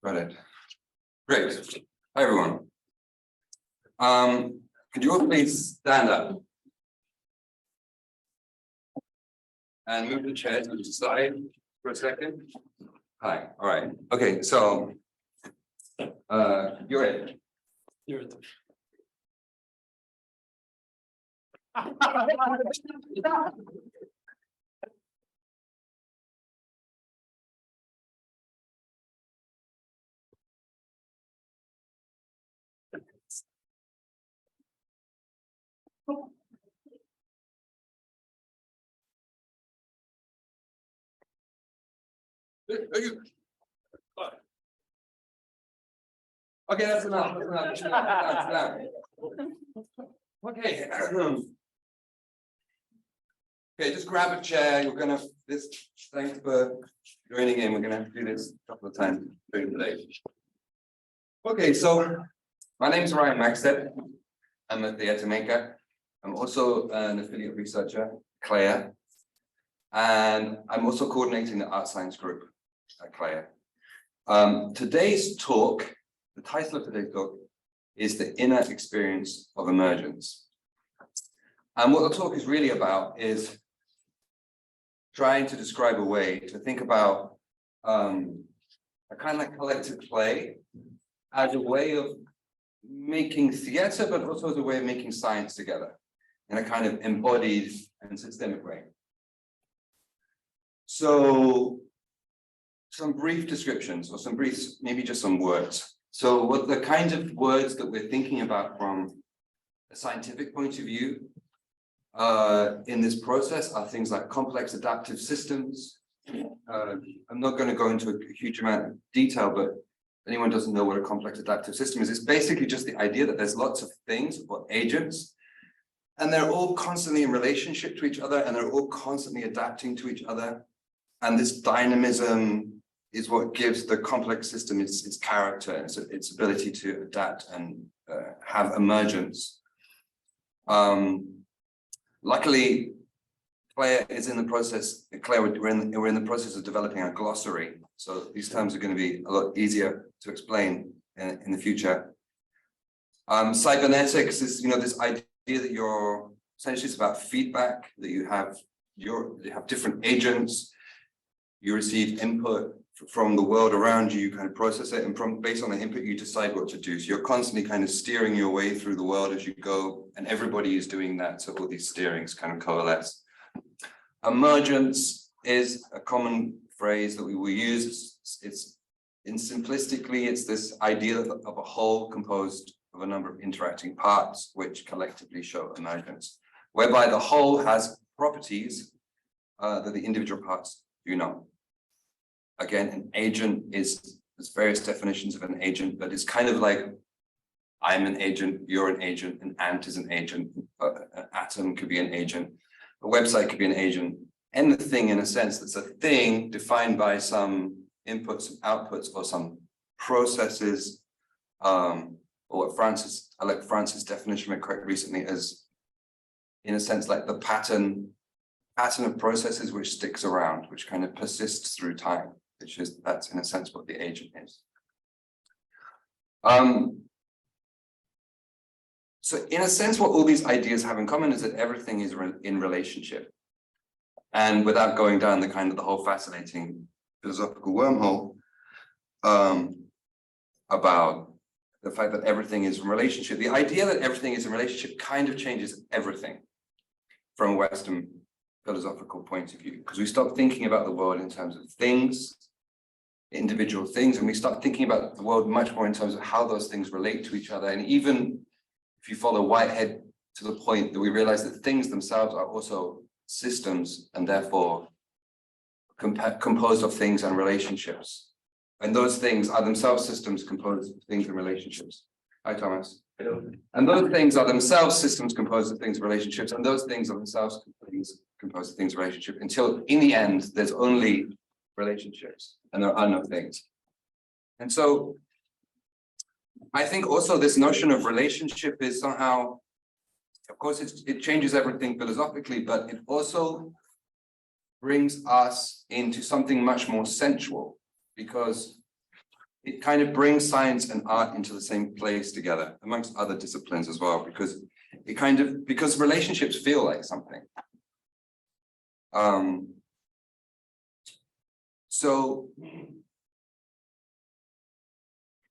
Got it. Great. Hi, everyone. Could you all please stand up and move the chairs to the side for a second? Hi. All right. Okay. So, you're it. You're it. Okay, that's enough. That's enough. Okay. Okay, just grab a chair. You're gonna thanks for joining in. We're gonna do this a couple of times during the day. Okay, so my name is Orion Maxted. I'm a theatre maker. I'm also an affiliate researcher, CLEA, and I'm also coordinating the art science group at CLEA. Today's talk, the title of today's talk is the Inner Experience of Emergence. And what the talk is really about is trying to describe a way to think about a kind of like collective play as a way of making theatre, but also as a way of making science together in a kind of embodied and systemic way. So some brief descriptions or some brief, maybe just some words. So what the kinds of words that we're thinking about from a scientific point of view in this process are things like complex adaptive systems. I'm not going to go into a huge amount of detail, but if anyone doesn't know what a complex adaptive system is, it's basically just the idea that there's lots of things or agents, and they're all constantly in relationship to each other, and they're all constantly adapting to each other. And this dynamism is what gives the complex system its character, its ability to adapt and have emergence. Luckily, CLEA is in the process. CLEA, we're in the process of developing a glossary, so these terms are going to be a lot easier to explain in the future. Cybernetics is, this idea that you're essentially it's about feedback, that you have different agents, you receive input from the world around you, you kind of process it, and based on the input, you decide what to do. So you're constantly kind of steering your way through the world as you go, and everybody is doing that. So all these steerings kind of coalesce. Emergence is a common phrase that we will use. It's simplistically, it's this idea of a whole composed of a number of interacting parts, which collectively show emergence, whereby the whole has properties that the individual parts do not. Again, an agent there's various definitions of an agent, but it's kind of like I'm an agent, you're an agent, an ant is an agent, an atom could be an agent, a website could be an agent, anything in a sense that's a thing defined by some inputs and outputs or some processes, or what I like Francis' definition I quite recently as, in a sense, like the pattern of processes which sticks around, which kind of persists through time, that's in a sense what the agent is. So in a sense, what all these ideas have in common is that everything is in relationship. And without going down the whole fascinating philosophical wormhole about the fact that everything is in relationship, the idea that everything is in relationship kind of changes everything from a Western philosophical point of view, because we stop thinking about the world in terms of things, individual things, and we start thinking about the world much more in terms of how those things relate to each other. And even if you follow Whitehead to the point that we realize that things themselves are also systems and therefore composed of things and relationships. And those things are themselves systems composed of things and relationships. Hi, Thomas. Hello. And those things are themselves systems composed of things and relationships, and those things are themselves composed of things and relationships, until in the end, there's only relationships and there are no things. And so I think also this notion of relationship is somehow, of course, it changes everything philosophically, but it also brings us into something much more sensual, because it kind of brings science and art into the same place together, amongst other disciplines as well, because because relationships feel like something. So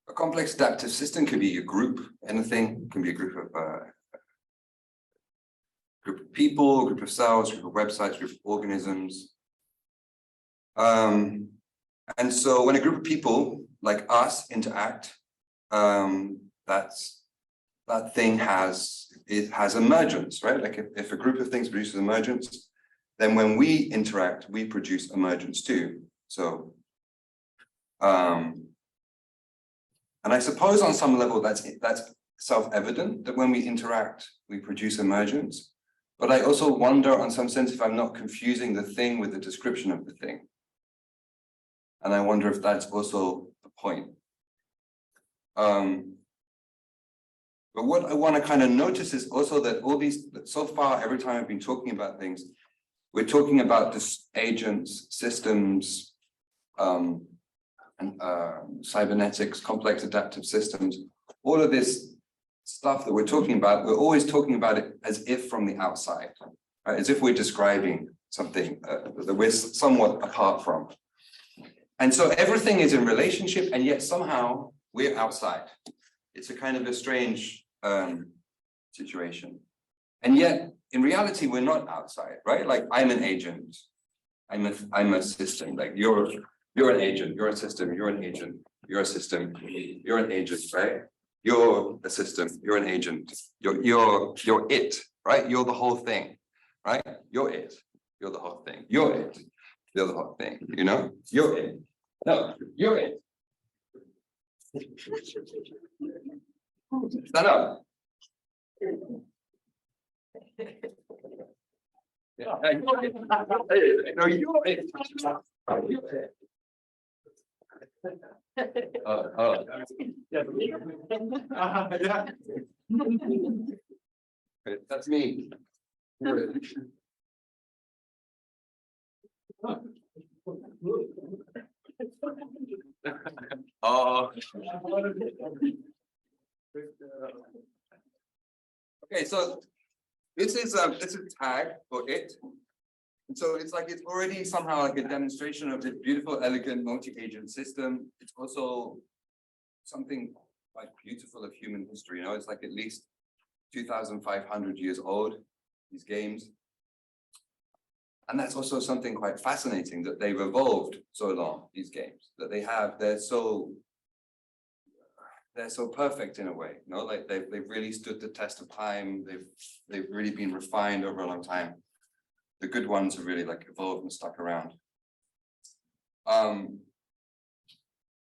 a complex adaptive system can be a group, anything, it can be a group of people, group of cells, group of websites, group of organisms. And so when a group of people like us interact, that thing has emergence, right? Like if a group of things produces emergence, then when we interact, we produce emergence too. So, and I suppose on some level that's self-evident that when we interact, we produce emergence. But I also wonder, on some sense, if I'm not confusing the thing with the description of the thing. And I wonder if that's also the point. But what I want to kind of notice is also that all these, so far, every time I've been talking about things, we're talking about this agents, systems, and cybernetics, complex adaptive systems. All of this stuff that we're talking about, we're always talking about it as if from the outside, right? As if we're describing something that we're somewhat apart from. And so everything is in relationship, and yet somehow we're outside. It's a kind of a strange situation. And yet, in reality, we're not outside, right? Like I'm an agent, I'm a system. Like you're an agent, you're a system, you're an agent, you're a system, you're an agent, right? You're a system, you're an agent, you're it, right? You're the whole thing, right? You're it, you're the whole thing, you're it, you're the whole thing, you know? You're it. No, you're it. Stand up. Yeah. No, you're it. You're it. Yeah. That's me. Okay, so this is a tag for it. And so it's like it's already somehow like a demonstration of this beautiful, elegant, multi-agent system. It's also something quite beautiful of human history. You know, it's like at least 2,500 years old, these games. And that's also something quite fascinating, that they've evolved so long, these games, that they're so perfect in a way, you know, like they've really stood the test of time. They've really been refined over a long time. The good ones have really like evolved and stuck around.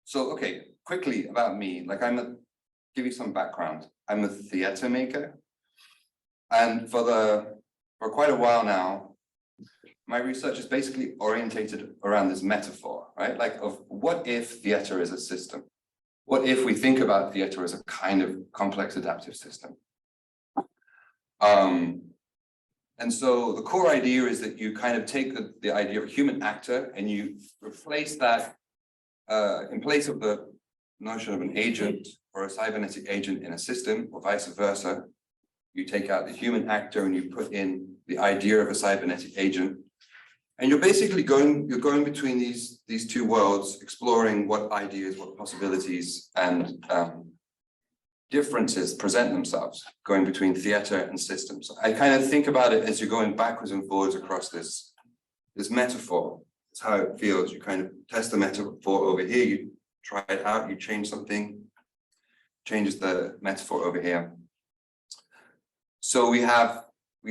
So, okay, quickly about me, like give you some background. I'm a theater maker. And for quite a while now, my research is basically orientated around this metaphor, right? Like of what if theater is a system? What if we think about theater as a kind of complex adaptive system? And so the core idea is that you kind of take the idea of a human actor and you replace that in place of the notion of an agent or a cybernetic agent in a system, or vice versa. You take out the human actor and you put in the idea of a cybernetic agent. And you're basically going between these two worlds, exploring what ideas, what possibilities and differences present themselves, going between theater and systems. I kind of think about it as you're going backwards and forwards across this metaphor. It's how it feels. You kind of test the metaphor over here, you try it out, you change something, changes the metaphor over here. So we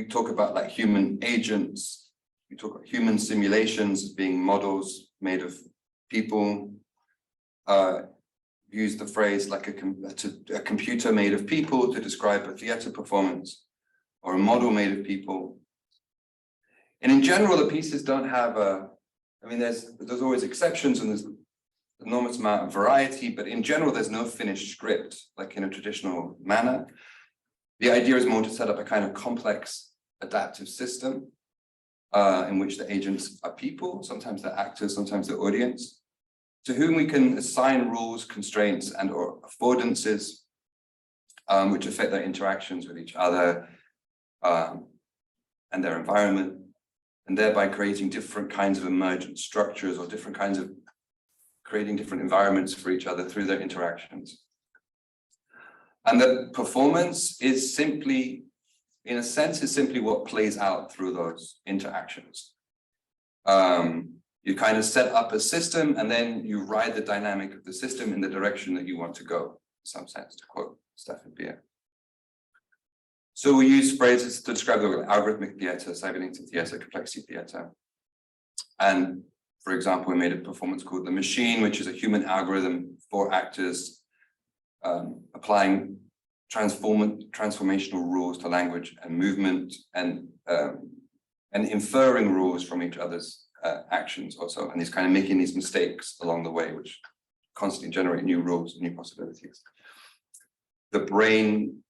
talk about like human agents, we talk about human simulations as being models made of people, use the phrase like a computer made of people to describe a theater performance, or a model made of people. And in general, the pieces don't have there's always exceptions and there's an enormous amount of variety, but in general, there's no finished script, like in a traditional manner. The idea is more to set up a kind of complex adaptive system in which the agents are people, sometimes they're actors, sometimes they're audience, to whom we can assign rules, constraints, and or affordances, which affect their interactions with each other and their environment, and thereby creating different kinds of emergent structures or different kinds of creating different environments for each other through their interactions. And the performance is simply, in a sense, is simply what plays out through those interactions. You kind of set up a system and then you ride the dynamic of the system in the direction that you want to go, in some sense, to quote Stefan Beer. So we use phrases to describe the algorithmic theater, cybernetic theater, complexity theater. And for example, we made a performance called The Machine, which is a human algorithm for actors applying transformational rules to language and movement and inferring rules from each other's actions also, and he's kind of making these mistakes along the way, which constantly generate new rules and new possibilities. The Brain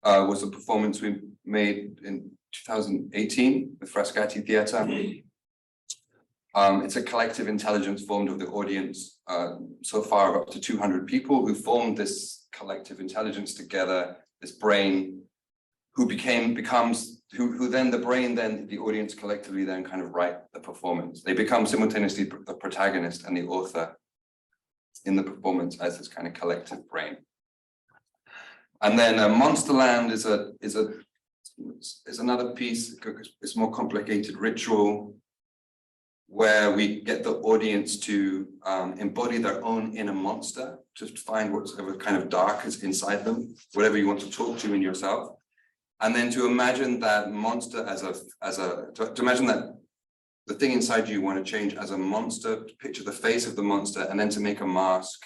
was a performance we made in 2018 with Frascati Theatre. It's a collective intelligence formed of the audience, so far of up to 200 people who formed this collective intelligence together, this brain, who then the brain, then the audience collectively then kind of write the performance. They become simultaneously the protagonist and the author in the performance as this kind of collective brain. And then Monsterland is another piece. It's more complicated ritual where we get the audience to embody their own inner monster, to find whatever kind of dark is inside them, whatever you want to talk to in yourself. And then to imagine that monster to imagine that the thing inside you want to change as a monster, to picture the face of the monster, and then to make a mask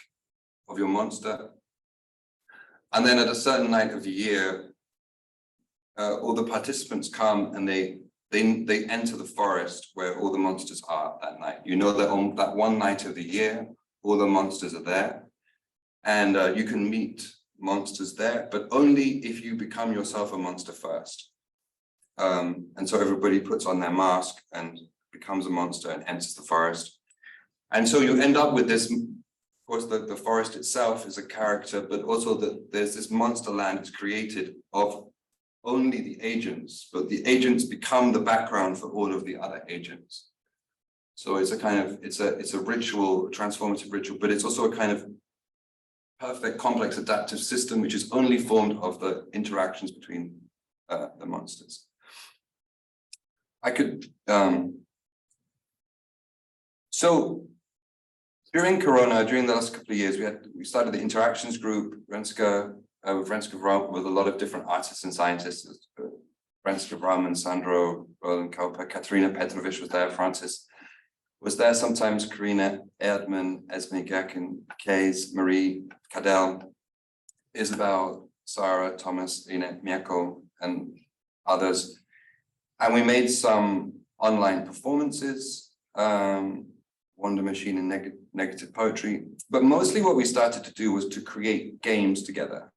of your monster. And then at a certain night of the year, all the participants come and they enter the forest where all the monsters are that night. You know that on that one night of the year, all the monsters are there, and you can meet monsters there, but only if you become yourself a monster first. And so everybody puts on their mask and becomes a monster and enters the forest. And so you end up with this, of course, the forest itself is a character, but also that there's this monster land is created of only the agents, but the agents become the background for all of the other agents. So it's a kind of, it's a ritual, transformative ritual, but it's also a kind of perfect complex adaptive system, which is only formed of the interactions between the monsters. I could, so during Corona, during the last couple of years, we started the interactions group, Renska Vram, with a lot of different artists and scientists. Renska Vram and Sandro, Roland Kauper, Katerina Petrovic was there, Francis was there, sometimes Karina Erdmann, Esme Gerken, Kays, Marie Cadell, Isabel, Sarah, Thomas, Ina Mieko, and others. And we made some online performances, Wonder Machine and Negative Poetry. But mostly what we started to do was to create games together.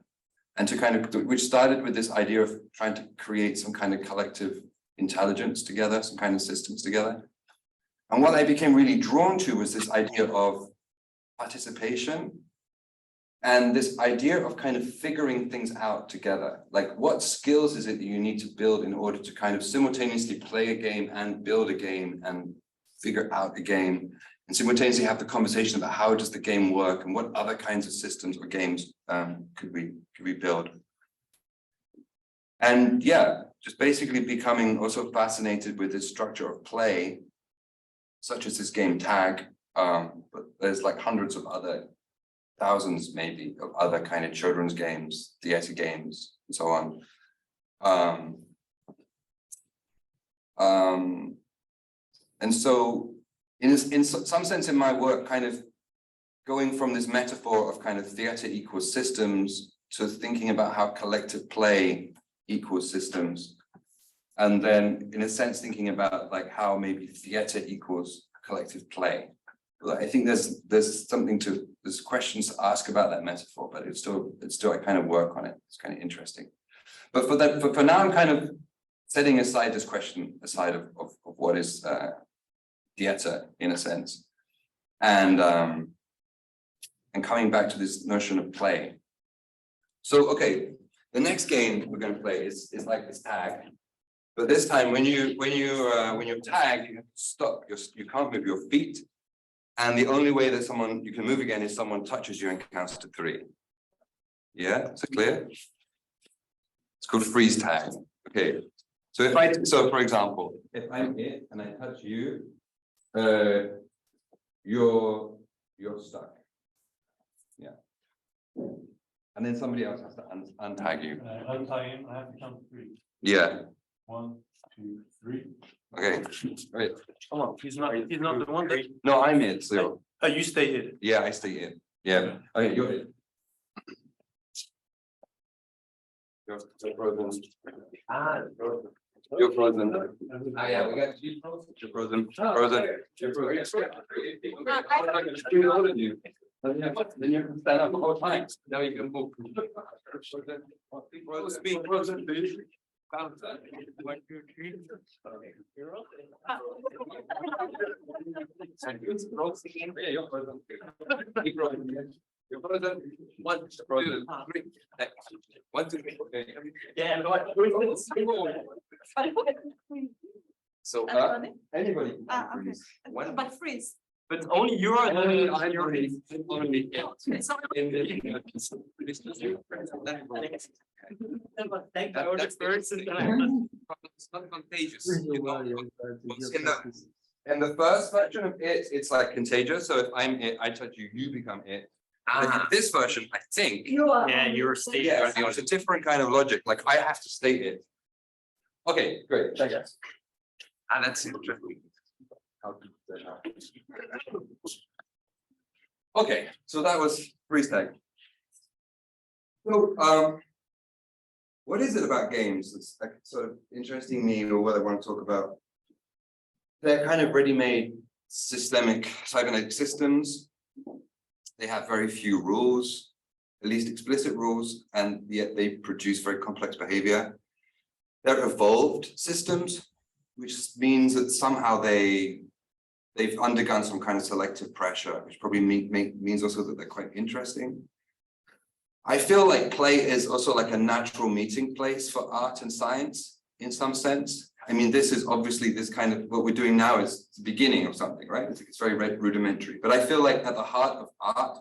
And to kind of, which started with this idea of trying to create some kind of collective intelligence together, some kind of systems together. And what I became really drawn to was this idea of participation and this idea of kind of figuring things out together. Like, what skills is it that you need to build in order to kind of simultaneously play a game and build a game and figure out a game, and simultaneously have the conversation about how does the game work and what other kinds of systems or games could we build. And yeah, just basically becoming also fascinated with this structure of play, such as this game Tag, but there's like hundreds of other, thousands maybe, of other kind of children's games, theater games, and so on. And so in some sense in my work, kind of going from this metaphor of kind of theater equals systems to thinking about how collective play equals systems. And then in a sense, thinking about like how maybe theater equals collective play. I think there's something to, there's questions to ask about that metaphor, but it's still I kind of work on it. It's kind of interesting. But for now, I'm kind of setting aside this question aside of what is theater in a sense. And and coming back to this notion of play. So, okay, the next game we're going to play is like this tag. But this time, when you're tagged, you have to stop. You can't move your feet, and the only way that you can move again is someone touches you and counts to 3. Yeah, is it clear? It's called freeze tag. Okay, so for example, if I'm it and I touch you, you're stuck. Yeah, and then somebody else has to untag you. Untie him. I have to count to 3. Yeah. 1, 2, 3. Okay. Right. Come on, he's not the one that. No, I'm it. So. Oh, you stay hidden. Yeah, I stay in. Yeah. Okay, you're it. You're frozen. You're frozen. Ah, yeah, we got you frozen. You're frozen. Frozen. You're frozen. I'm not going to screw all of you. Then you have to stand up the whole time. Now you can move. Speak frozen, please. 1, 2, 3. Yeah, you're frozen. Keep frozen. You're frozen. 1, 2, 3. 1, 2, 3. Yeah, so anybody. Okay. But freeze. But only you are Only it's not contagious. In the first version of it, it's like contagious. So if I'm it, I touch you, you become it. But in this version, I think, you're staying. yeah, it's a different kind of logic. Like I have to state it. Okay, great. Thank you. And that's interesting. Okay, so that was freeze tag. So, what is it about games that's sort of interesting me, or what I want to talk about? They're kind of ready-made systemic cybernetic systems. They have very few rules, at least explicit rules, and yet they produce very complex behavior. They're evolved systems, which means that somehow they've undergone some kind of selective pressure, which probably means also that they're quite interesting. I feel like play is also like a natural meeting place for art and science in some sense. I mean, this is obviously this kind of, what we're doing now is the beginning of something, right? It's very rudimentary, but I feel like at the heart of art,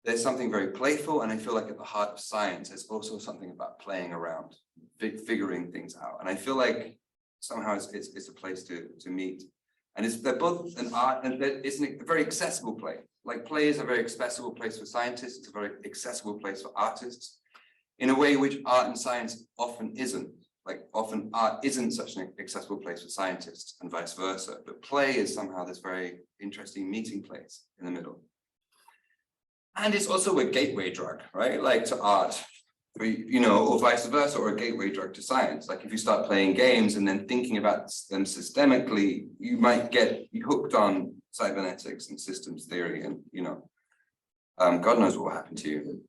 there's something very playful, and I feel like at the heart of science, there's also something about playing around, figuring things out. And I feel like somehow it's a place to meet. And they're both an art, and it's a very accessible place. Like play is a very accessible place for scientists, it's a very accessible place for artists, in a way which art and science often isn't. Like often art isn't such an accessible place for scientists and vice versa, but play is somehow this very interesting meeting place in the middle. And it's also a gateway drug, right? Like to art, or vice versa, or a gateway drug to science. Like if you start playing games and then thinking about them systemically, you might get hooked on cybernetics and systems theory, and God knows what will happen to you.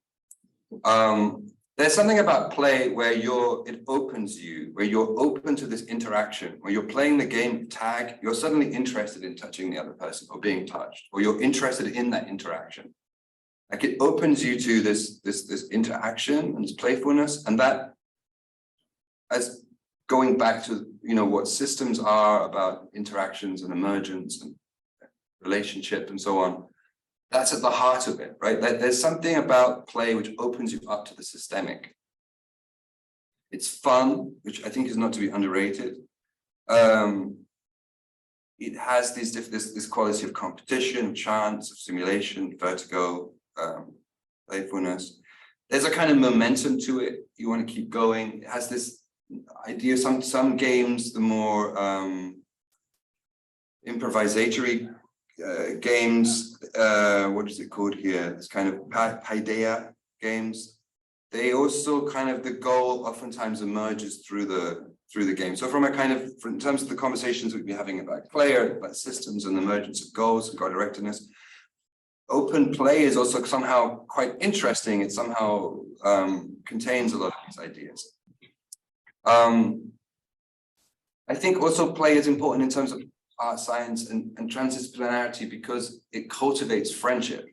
There's something about play where it opens you, where you're open to this interaction. When you're playing the game tag, you're suddenly interested in touching the other person or being touched, or you're interested in that interaction. Like it opens you to this interaction and this playfulness, and that, as going back to what systems are about interactions and emergence and relationship and so on. That's at the heart of it, right? There's something about play which opens you up to the systemic. It's fun, which I think is not to be underrated. It has this quality of competition, chance, of simulation, vertigo, playfulness. There's a kind of momentum to it. You want to keep going. It has this idea. Some games, the more improvisatory games, what is it called here? It's kind of paideia games. They also kind of, the goal oftentimes emerges through the game. So in terms of the conversations we've been having about play, about systems and the emergence of goals and goal-directedness, open play is also somehow quite interesting. It somehow contains a lot of these ideas. I think also play is important in terms of art, science, and transdisciplinarity, because it cultivates friendship.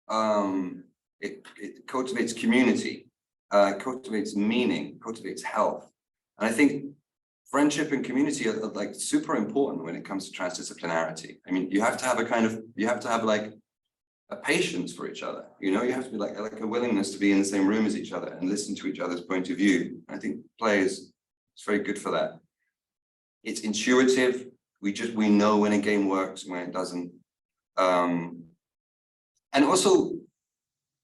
it cultivates community, cultivates meaning, cultivates health. And I think friendship and community are like super important when it comes to transdisciplinarity. I mean, you have to have like a patience for each other. You know, you have to be like a willingness to be in the same room as each other and listen to each other's point of view. I think play is very good for that. It's intuitive. We know when a game works and when it doesn't. And also,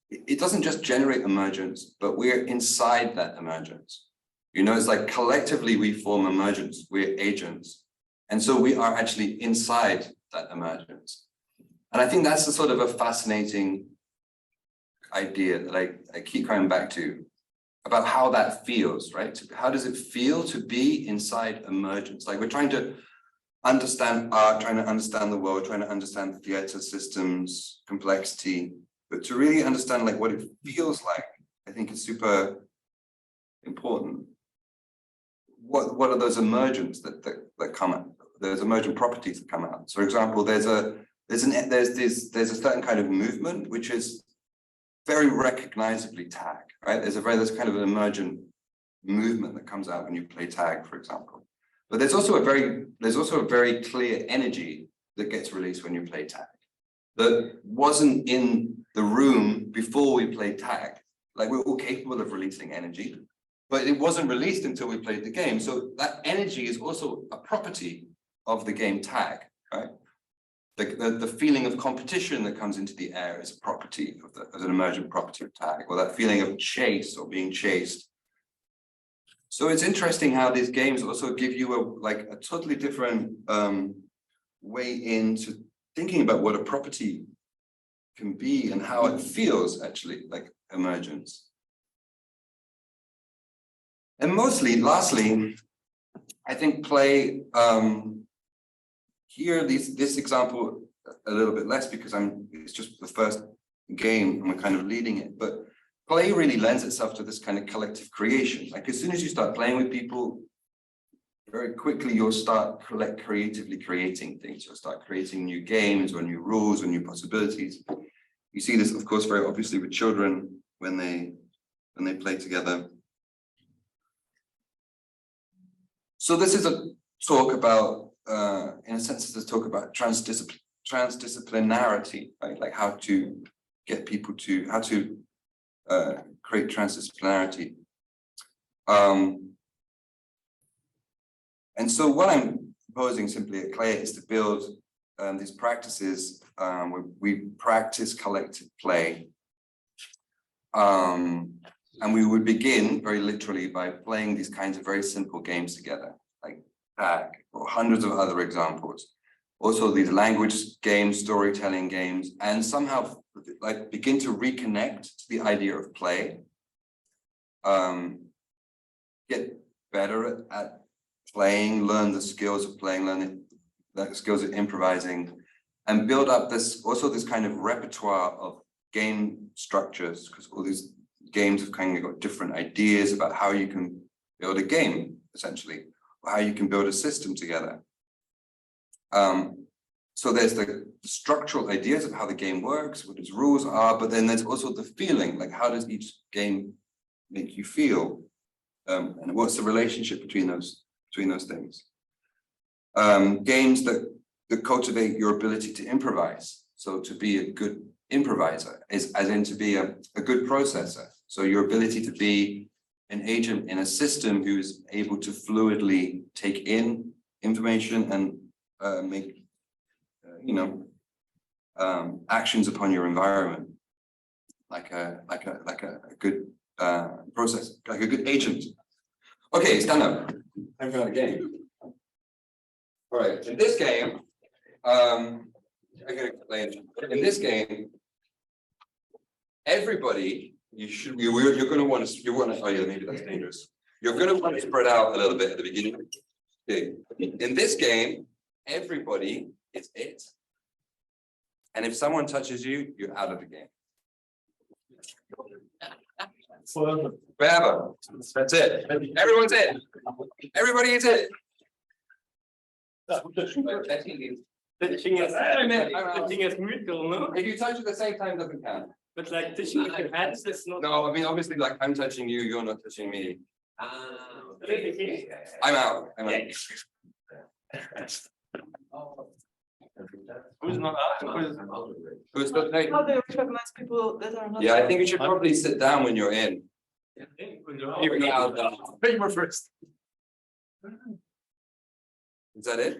it doesn't just generate emergence, but we're inside that emergence. You know, it's like collectively we form emergence, we're agents. And so we are actually inside that emergence. And I think that's a sort of a fascinating idea that I keep coming back to about how that feels, right? How does it feel to be inside emergence? Like we're trying to understand art, trying to understand the world, trying to understand theater systems, complexity, but to really understand like what it feels like, I think is super important. What are those emergence that come out? Those emergent properties that come out. So for example, there's a certain kind of movement which is very recognizably tag, right? There's kind of an emergent movement that comes out when you play tag, for example. But there's also a very clear energy that gets released when you play tag that wasn't in the room before we played tag. Like we're all capable of releasing energy, but it wasn't released until we played the game. So that energy is also a property of the game tag, right? The feeling of competition that comes into the air is a property of an emergent property of tag, or that feeling of chase or being chased. So it's interesting how these games also give you a totally different way into thinking about what a property can be and how it feels actually like emergence. And lastly, I think play, here, this example a little bit less because it's just the first game and we're kind of leading it, but play really lends itself to this kind of collective creation. Like as soon as you start playing with people, very quickly you'll start creatively creating things. You'll start creating new games or new rules or new possibilities. You see this, of course, very obviously with children when they play together. So this is a talk about, in a sense, it's a talk about transdisciplinarity, right? Like how to get people to, how to create transdisciplinarity. And so what I'm proposing simply at CLEA is to build these practices where we practice collective play. And we would begin very literally by playing these kinds of very simple games together, like tag or hundreds of other examples. Also these language games, storytelling games, and somehow like begin to reconnect to the idea of play. Get better at playing, learn the skills of playing, learn the skills of improvising, and build up this kind of repertoire of game structures, because all these games have kind of got different ideas about how you can build a game, essentially, or how you can build a system together. So there's the structural ideas of how the game works, what its rules are, but then there's also the feeling, like how does each game make you feel? And what's the relationship between those things? Games that cultivate your ability to improvise. So to be a good improviser is as in to be a good processor. So your ability to be an agent in a system who is able to fluidly take in information and make actions upon your environment, like a good process, like a good agent. Okay, stand up. I've got a game. All right, in this game, I'm gonna explain. In this game, everybody, you're gonna want to, oh yeah, maybe that's dangerous. You're gonna want to spread out a little bit at the beginning. Okay. In this game, everybody is it. And if someone touches you, you're out of the game. Forever. That's it. Everyone's it. Everybody is it. Touching is, touching is mutual, no? If you touch at the same time, doesn't count. But like touching with your hands, that's not. No, I mean, obviously, like I'm touching you, you're not touching me. I'm out. I'm out. Who's not out? Who's the thing? How do you recognize people that are not? Yeah, I think you should probably sit down when you're in. You're out. Paper first. Is that it?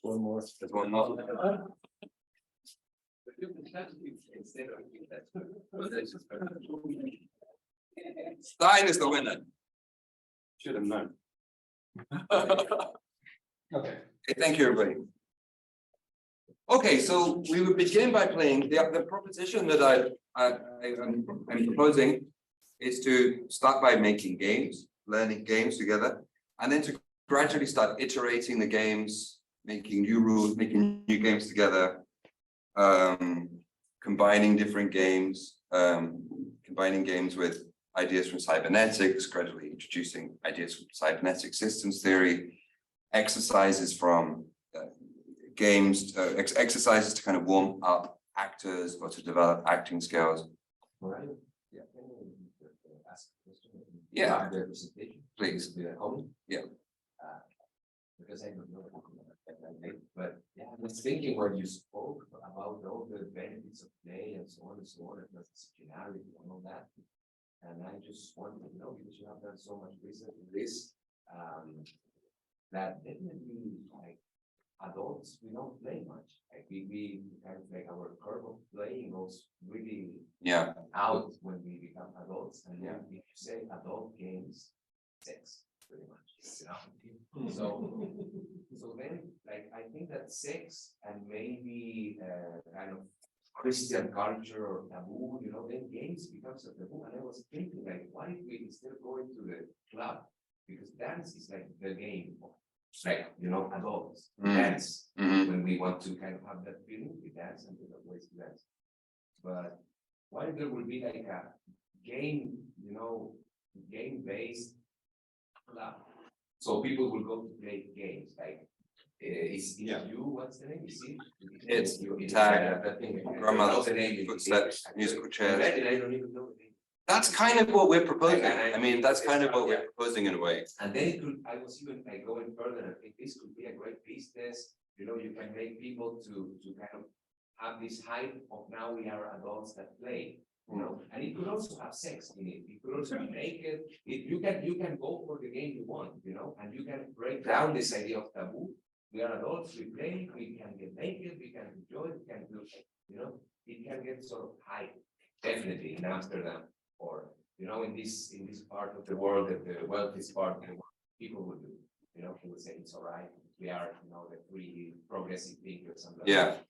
One more. There's one more. Stein is the winner. Should have known. Okay, thank you, everybody. Okay, so we will begin by playing the proposition that I'm proposing is to start by making games, learning games together, and then to gradually start iterating the games, making new rules, making new games together, combining different games, combining games with ideas from cybernetics, gradually introducing ideas from cybernetic systems theory, exercises from games, exercises to kind of warm up actors or to develop acting skills. Right. Yeah. Yeah. The presentation. Please. Yeah. Because I don't know, but yeah, I was thinking when you spoke about all the benefits of play and so on and so on, and transdisciplinary and all that. And I just wanted to know, because you have done so much research in this, that definitely like adults, we don't play much. Like we kind of like our curve of playing goes really out when we become adults. And then if you say adult games, sex, pretty much. You know? So then like I think that sex and maybe kind of Christian culture or taboo, you know, then games becomes a taboo. And I was thinking like, what if we instead of going to the club, because dance is like the game of like, you know, adults dance when we want to kind of have that feeling, we dance and there's ways to dance. But what if there would be like a game, you know, game-based club? So people will go to play games like is you, what's the name? Is it? It's you tag, that thing. grandmother's footsteps, musical chairs. I don't even know the name. That's kind of what we're proposing. I mean, that's kind of what we're proposing in a way. And then it could, I was even like going further, I think this could be a great business. You know, you can make people to kind of have this hype of now we are adults that play, you know, and it could also have sex in it. It could also be naked. You can go for the game you want, you know, and you can break down this idea of taboo. We are adults, we play, we can get naked, we can enjoy, we can do, you know, it can get sort of hype, definitely in Amsterdam. Or, you know, in this part of the world, that the wealthiest part of the world, people would do, you know, they would say it's all right. We are, you know, the free progressive thinkers. And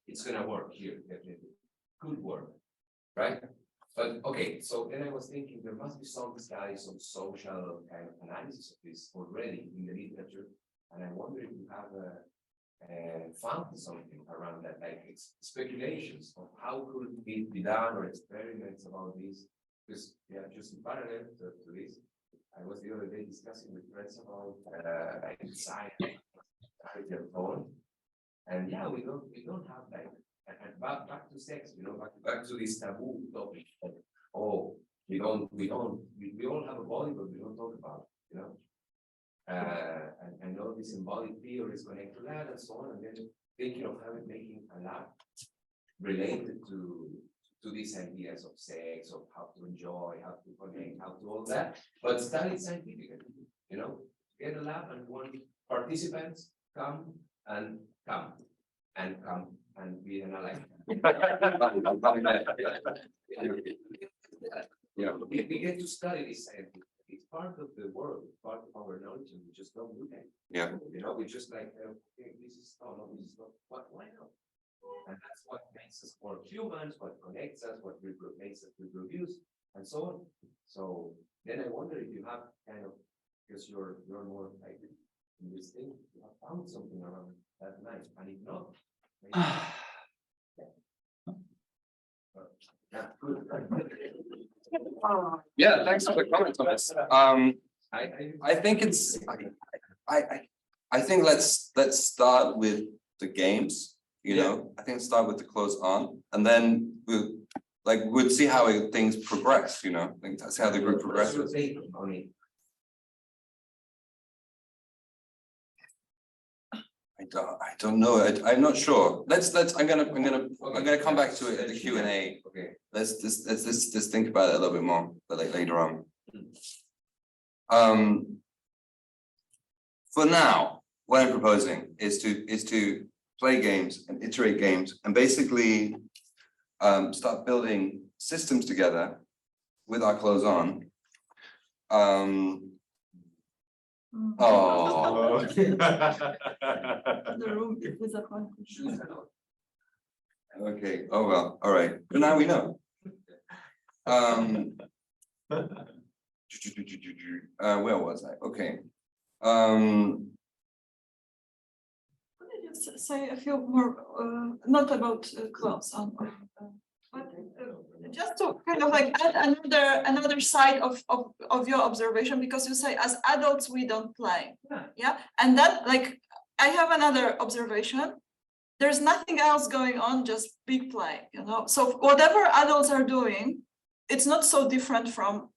it's gonna work here, definitely. Could work, right? But okay, so then I was thinking there must be some studies, some social kind of analysis of this already in the literature, and I wonder if you have found something around that, like speculations of how could it be done or experiments about this. Because just in parallel to this, I was the other day discussing with friends about science and so on. And yeah, we don't have like and back to sex, you know, back to this taboo topic. Oh, we all have a body, but we don't talk about it, you know. And I know this embodied theory is connected to that and so on, and then thinking of making a lab related to these ideas of sex, of how to enjoy, how to connect, how to all that, but study scientifically, you know, get a lab and want participants come and be analyzed. Yeah. We get to study this scientifically. It's part of the world, it's part of our knowledge, and we just don't do that. Yeah. You know, we just like, okay, this is no, this is not. Why not? And that's what makes us more humans, what connects us, what makes us reproduce, and so on. So then I wonder if you have kind of, because you're more like in this thing, you have found something around that line, and if not, yeah, good. Yeah, thanks for the comments on this. I think it's I think let's start with the games, you know, I think start with the clothes on, and then we'd see how things progress, you know, I think that's how the group progresses. I don't know. I'm not sure. I'm gonna come back to it at the Q&A. Okay. Let's think about it a little bit more, but like later on. For now, what I'm proposing is to play games and iterate games and basically start building systems together with our clothes on. Oh. The room is disappointing. Okay. Oh well. All right. But now we know. Where was I? Okay. Could you just say a few more, not about clothes on, but just to kind of like add another side of your observation, because you say as adults we don't play, yeah, and that like I have another observation. There's nothing else going on, just big play, you know. So whatever adults are doing, it's not so different from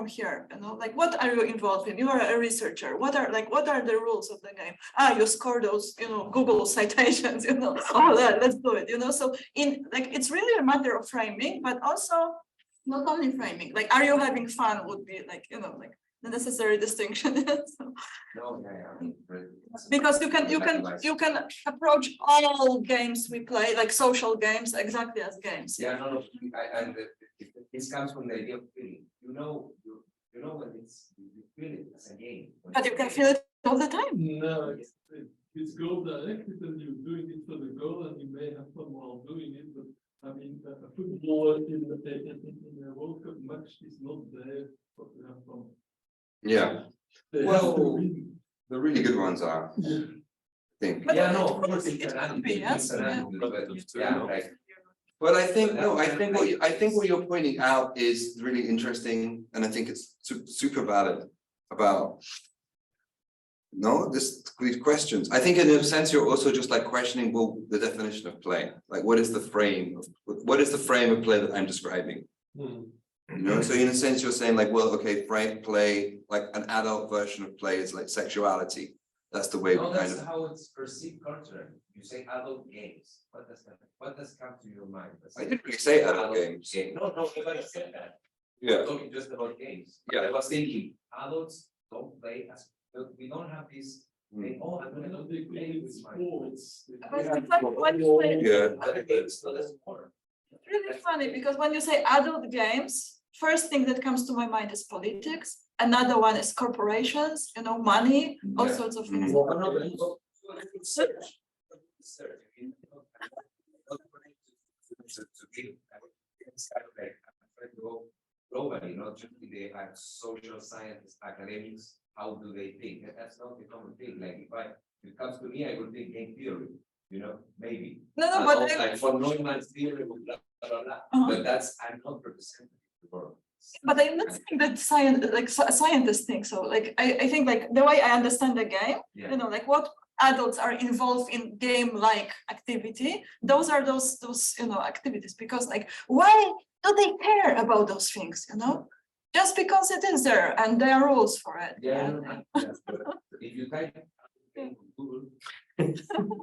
here, you know. Like, what are you involved in? You are a researcher. What are the rules of the game? You score those, you know, Google citations, you know. Oh, let's do it, you know. So it's really a matter of framing, but also not only framing. Like, are you having fun? Would be like, you know, like the necessary distinction. So, No, because you can approach all games we play, like social games, exactly as games. Yeah, no, this comes from the idea of feeling. You know when you feel it as a game. But you can feel it all the time. No, it's goal directed and you're doing it for the goal and you may have fun while doing it, but I mean, a footballer in a World Cup match is not there for to have fun. Yeah. Well, the really good ones are. I think. But Yeah, no, of it course could be, yes. But I think what you're pointing out is really interesting, and I think it's super valid about these questions. I think in a sense you're also just like questioning, well, the definition of play. Like, what is the frame of play that I'm describing? You know, so in a sense you're saying like, well, okay, play, like an adult version of play is like sexuality. That's the way we kind that's of. how it's perceived culturally. You say adult games. What does come to your mind? I didn't really say adult games. Game. No, nobody said that. Yeah. We're talking just about games. Yeah. I was thinking adults don't play as we don't have this. I'm gonna play with my Sports. But it's like when you say, Yeah. other games, so that's more. it's really funny because when you say adult games, first thing that comes to my mind is politics. Another one is corporations, you know, money, all sorts of things. Globally, not just in the social science academics, how do they think? That's not the common thing. Like if it comes to me, I would think game theory, you know, maybe. No, but like for Neumann's theory, blah, blah, blah. But I'm not representing the world. But I'm not saying that scientists think so. Like I think like the way I understand the game, you know, like what adults are involved in game-like activity, those are those you know activities. Because like why do they care about those things? You know, just because it is there and there are rules for it. If you type Google,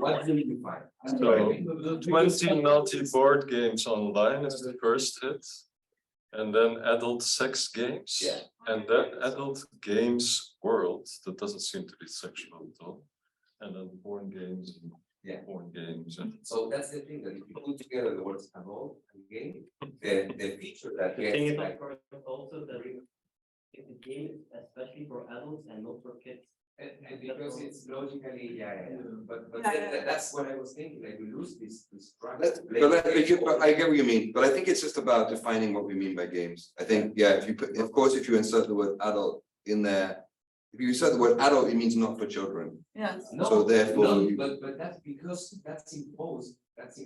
what will you find? So 20 naughty board games online is the first hit. And then adult sex games, and then adult games world, that doesn't seem to be sexual at all. And then porn games, porn games. And so that's the thing, that if you put together the words adult and game, the feature that gets like also that if the game is especially for adults and not for kids. And because it's logically, but that's what I was thinking. Like we lose this I get what you mean, but I think it's just about defining what we mean by games. I think, if you insert the word adult in there, if you insert the word adult, it means not for children. Yes. No, so therefore, but that's because that's imposed. That's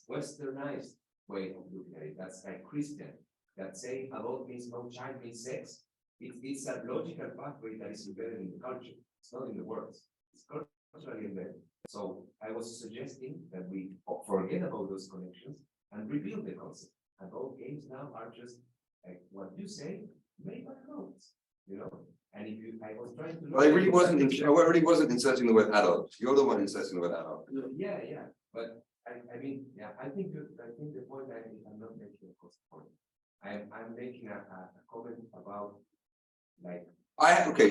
westernized way of looking at it. That's like Christian. That saying adult means no child means sex. It's a logical pathway that is embedded in the culture. It's not in the words. It's culturally embedded. So I was suggesting that we forget about those connections and reveal the concept. And all games now are just like what you say, made by adults, you know? And if you, I was trying to. Well, I really wasn't inserting the word adult. You're the one inserting the word adult. Yeah, yeah, but I mean, yeah, I think the point I'm not making a cost point. I'm making a comment about like. Okay,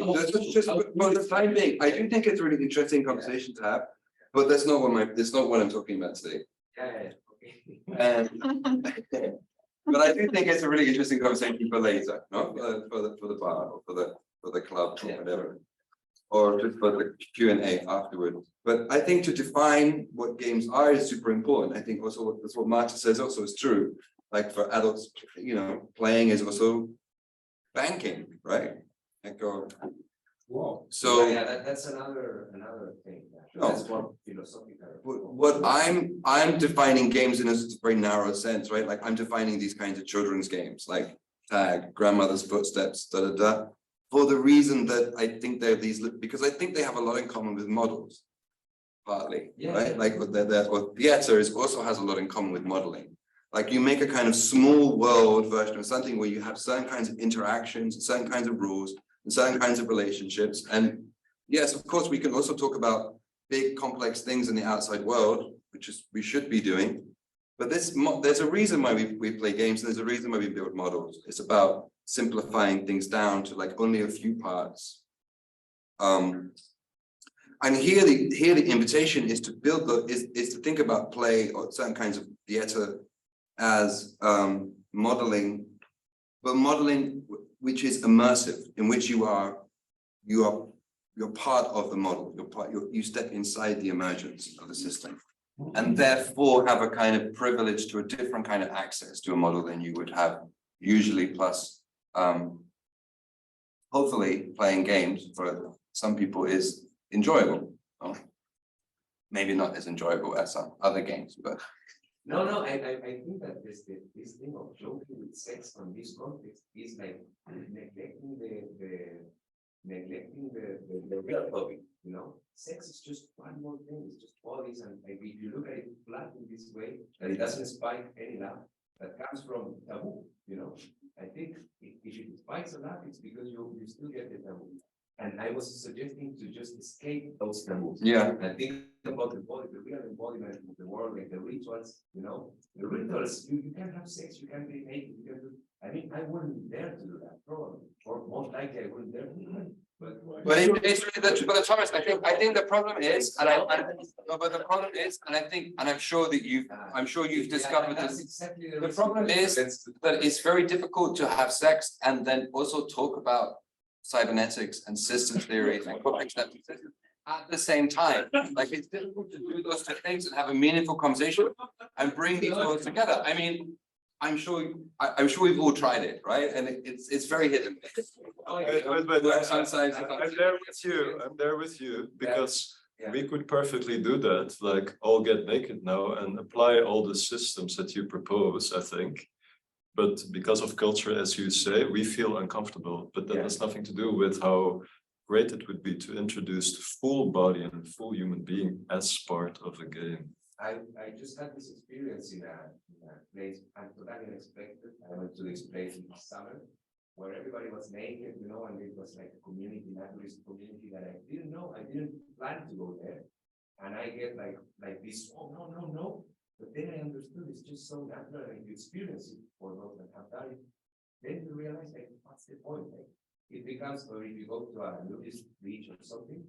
just for the time being, I do think it's a really interesting conversation to have, but that's not what I'm talking about today. Yeah, okay. And but I do think it's a really interesting conversation for later, no? For the bar or for the club or whatever. Or just for the Q&A afterward. But I think to define what games are is super important. I think also that's what Marta says also is true. Like for adults, you know, playing is also banking, right? Like, Wow. so Yeah, that's another thing. No. That's one philosophical. what I'm defining games in a very narrow sense, right? Like I'm defining these kinds of children's games, like tag, grandmother's footsteps, for the reason that I think they're because I think they have a lot in common with models, partly, right? Like what theater also has a lot in common with modeling. Like you make a kind of small world version of something where you have certain kinds of interactions, certain kinds of rules, and certain kinds of relationships. And yes, of course, we can also talk about big complex things in the outside world, which is we should be doing. But there's a reason why we play games, and there's a reason why we build models. It's about simplifying things down to like only a few parts. And here the invitation is to build is to think about play or certain kinds of theater as modeling, but modeling which is immersive, in which you're part of the model. You step inside the emergence of the system, and therefore have a kind of privilege to a different kind of access to a model than you would have usually. Plus, hopefully, playing games for some people is enjoyable. Well, maybe not as enjoyable as some other games, but. No, I think that this thing of joking with sex on this context is like neglecting the real topic, you know. Sex is just one more thing, it's just bodies, and maybe if you look at it flat in this way, that it doesn't spike any laugh that comes from taboo, you know. I think if it spikes a laugh, it's because you still get the taboo. And I was suggesting to just escape those taboos. Yeah. And think about the body, the real embodiment of the world, like the rituals, you know. The rituals, you can have sex, you can be naked, you can do. I mean, I wouldn't dare to do that, probably. Or most likely I wouldn't dare to do that. But it's really but Thomas, I think the problem is, and I'm sure that you've discovered this. Exactly The problem is that it's very difficult to have sex and then also talk about cybernetics and systems theory and at the same time. Like it's difficult to do those two things and have a meaningful conversation and bring these worlds together. I mean, I'm sure we've all tried it, right? And it's very hit and miss. I'm there with you because we could perfectly do that, like all get naked now and apply all the systems that you propose, I think. But because of culture, as you say, we feel uncomfortable, but that has nothing to do with how great it would be to introduce the full body and full human being as part of a game. I just had this experience in a place I'm totally unexpected. I went to this place in the summer where everybody was naked, you know, and it was like a community, naturalist community that I didn't know. I didn't plan to go there. And I get like this, oh, no. But then I understood it's just so natural and you experience it for those that have done it. Then you realize like, what's the point? Like, it becomes, or if you go to a nudist beach or something,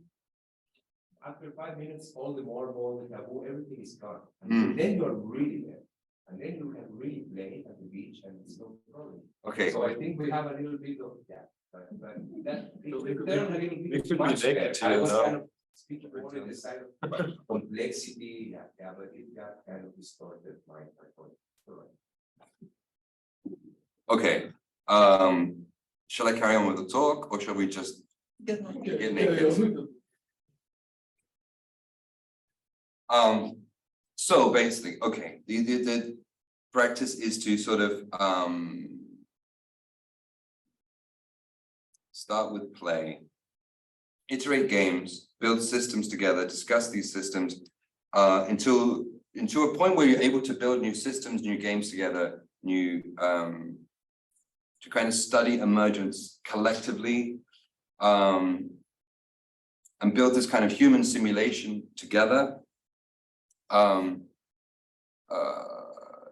after 5 minutes, all the marble, the taboo, everything is gone. And then you're really there. And then you can really play at the beach and it's no problem. Okay. So I think we have a little bit of that. But that We could be naked too, I was no? kind of speaking more on the side of complexity, but it got kind of distorted my point. Okay. Shall I carry on with the talk or shall we just get naked? So basically, okay, the practice is to sort of start with play iterate games, build systems together, discuss these systems until a point where you're able to build new systems, new games together, new to kind of study emergence collectively, and build this kind of human simulation together.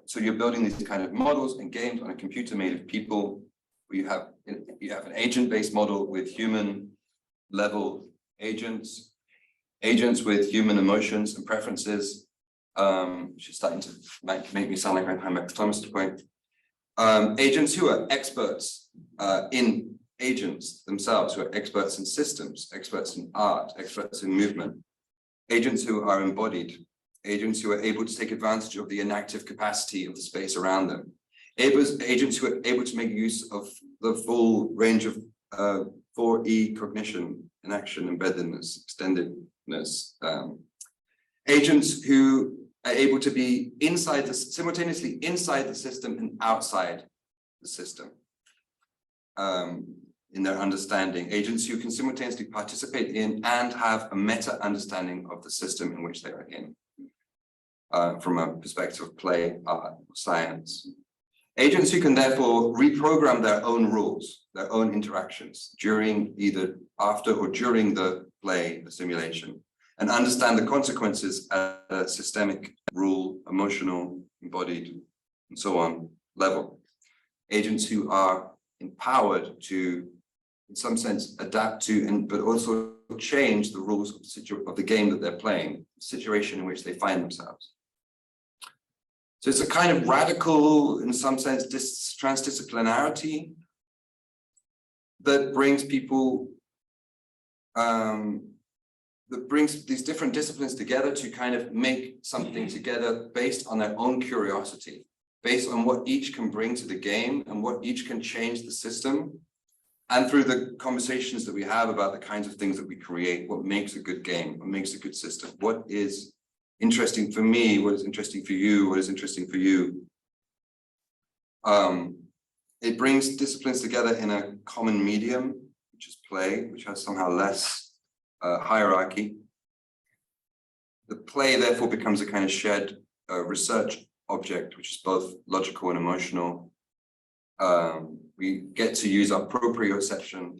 So you're building these kind of models and games on a computer made of people, where you have an agent-based model with human level agents with human emotions and preferences, which is starting to make me sound like I'm at Thomas' point. Agents who are experts in agents themselves, who are experts in systems, experts in art, experts in movement, agents who are embodied, agents who are able to take advantage of the inactive capacity of the space around them, agents who are able to make use of the full range of 4E cognition, inaction, embeddedness, extendedness, agents who are able to be simultaneously inside the system and outside the system in their understanding, agents who can simultaneously participate in and have a meta understanding of the system in which they are in, from a perspective of play, art, or science. Agents who can therefore reprogram their own rules, their own interactions during either after or during the play, the simulation, and understand the consequences at a systemic, rule, emotional, embodied, and so on level. Agents who are empowered to, in some sense, adapt to, but also change the rules of the game that they're playing, the situation in which they find themselves. So it's a kind of radical, in some sense, transdisciplinarity that brings people, that brings these different disciplines together to kind of make something together based on their own curiosity, based on what each can bring to the game and what each can change the system. And through the conversations that we have about the kinds of things that we create, what makes a good game, what makes a good system, what is interesting for me, what is interesting for you, what is interesting for you. It brings disciplines together in a common medium, which is play, which has somehow less hierarchy. The play therefore becomes a kind of shared research object, which is both logical and emotional. We get to use our proprioception.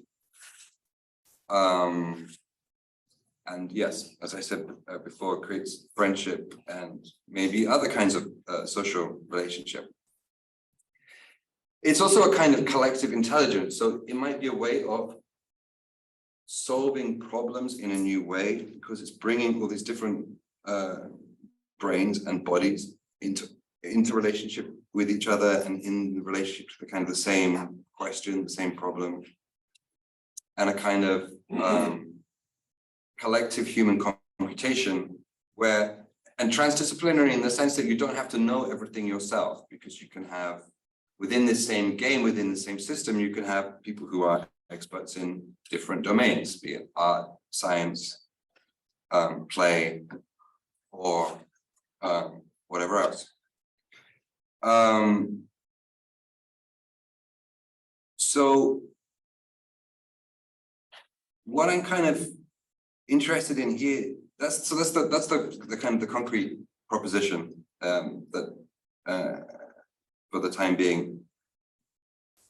And yes, as I said before, it creates friendship and maybe other kinds of social relationship. It's also a kind of collective intelligence. So it might be a way of solving problems in a new way, because it's bringing all these different brains and bodies into relationship with each other and in relationship to the kind of the same question, the same problem, and a kind of collective human computation where, and transdisciplinary in the sense that you don't have to know everything yourself, because you can have within this same game, within the same system, you can have people who are experts in different domains, be it art, science, play, or whatever else. So what I'm kind of interested in here, that's the kind of the concrete proposition that for the time being.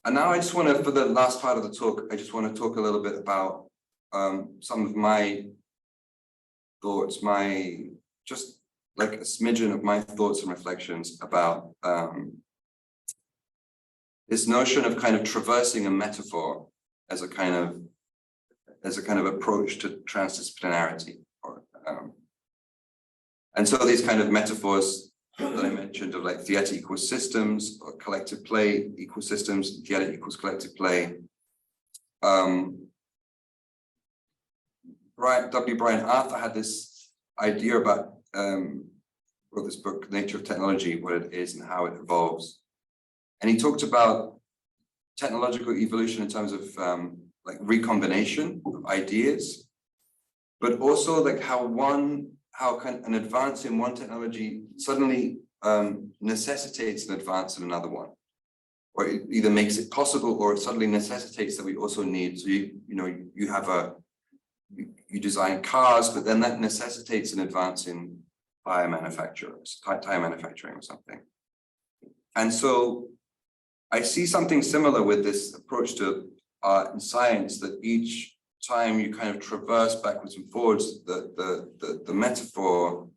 And now I just want to, for the last part of the talk, I just want to talk a little bit about some of my thoughts, just like a smidgen of my thoughts and reflections about this notion of kind of traversing a metaphor as a kind of approach to transdisciplinarity. And so these kind of metaphors that I mentioned of like theater equals systems, or collective play equals systems, theater equals collective play. Brian Arthur had this idea about, wrote this book, Nature of Technology, what it is and how it evolves. And he talked about technological evolution in terms of like recombination of ideas, but also like how can an advance in one technology suddenly necessitates an advance in another one, or it either makes it possible or it suddenly necessitates that we also need. So you have you design cars, but then that necessitates an advance in tire manufacturing or something. And so I see something similar with this approach to art and science, that each time you kind of traverse backwards and forwards the metaphor,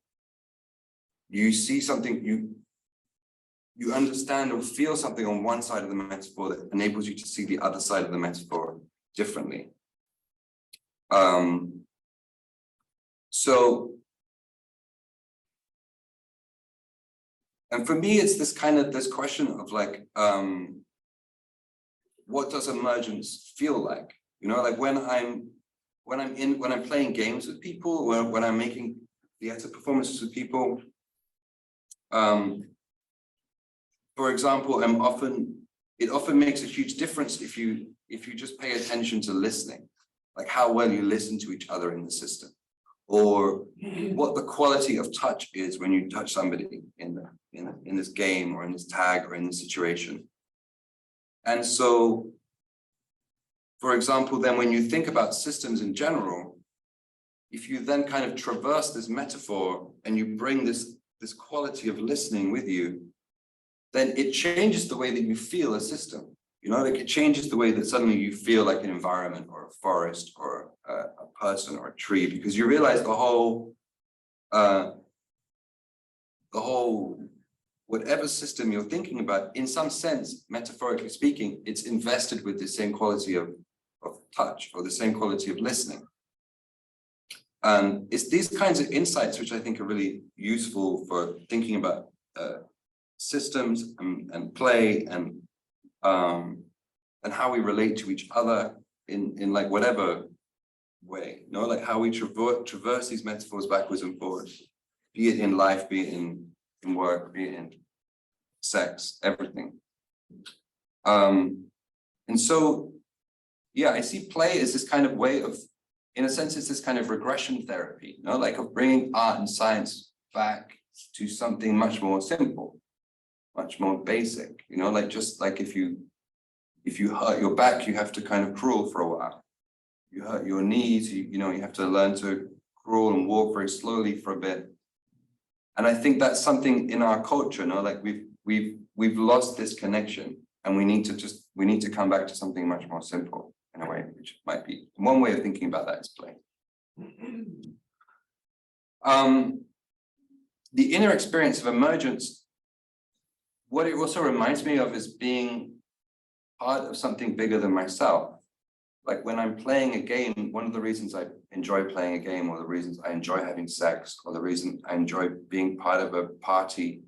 you see something, you understand or feel something on one side of the metaphor that enables you to see the other side of the metaphor differently. And for me, it's this question of like, what does emergence feel like? You know, like when I'm playing games with people, when I'm making theater performances with people, for example, it often makes a huge difference if you just pay attention to listening, like how well you listen to each other in the system, or what the quality of touch is when you touch somebody in this game or in this tag or in this situation. And so, for example, then when you think about systems in general, if you then kind of traverse this metaphor and you bring this quality of listening with you, then it changes the way that you feel a system. You know, like it changes the way that suddenly you feel like an environment or a forest or a person or a tree, because you realize the whole whatever system you're thinking about, in some sense, metaphorically speaking, it's invested with the same quality of touch or the same quality of listening. It's these kinds of insights which I think are really useful for thinking about systems and play and how we relate to each other in like whatever way, you know, like how we traverse these metaphors backwards and forwards, be it in life, be it in work, be it in sex, everything. And so, yeah, I see play as this kind of way of, in a sense, it's this kind of regression therapy, you know, like of bringing art and science back to something much more simple, much more basic, you know, like just like if you hurt your back, you have to kind of crawl for a while. You hurt your knees, you know, you have to learn to crawl and walk very slowly for a bit. And I think that's something in our culture, you know, like we've lost this connection, and we need to come back to something much more simple in a way, which might be one way of thinking about that is play. The inner experience of emergence, what it also reminds me of is being part of something bigger than myself. Like when I'm playing a game, one of the reasons I enjoy playing a game, or the reasons I enjoy having sex, or the reason I enjoy being part of a party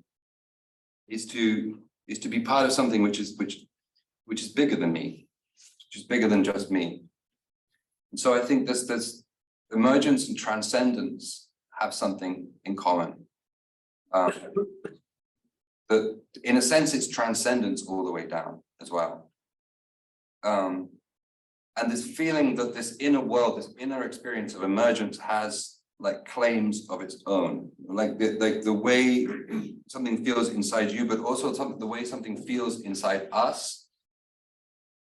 is to be part of something which is bigger than me, which is bigger than just me. And so I think there's emergence and transcendence have something in common. That in a sense, it's transcendence all the way down as well. And this feeling that this inner world, this inner experience of emergence has like claims of its own, like the way something feels inside you, but also the way something feels inside us.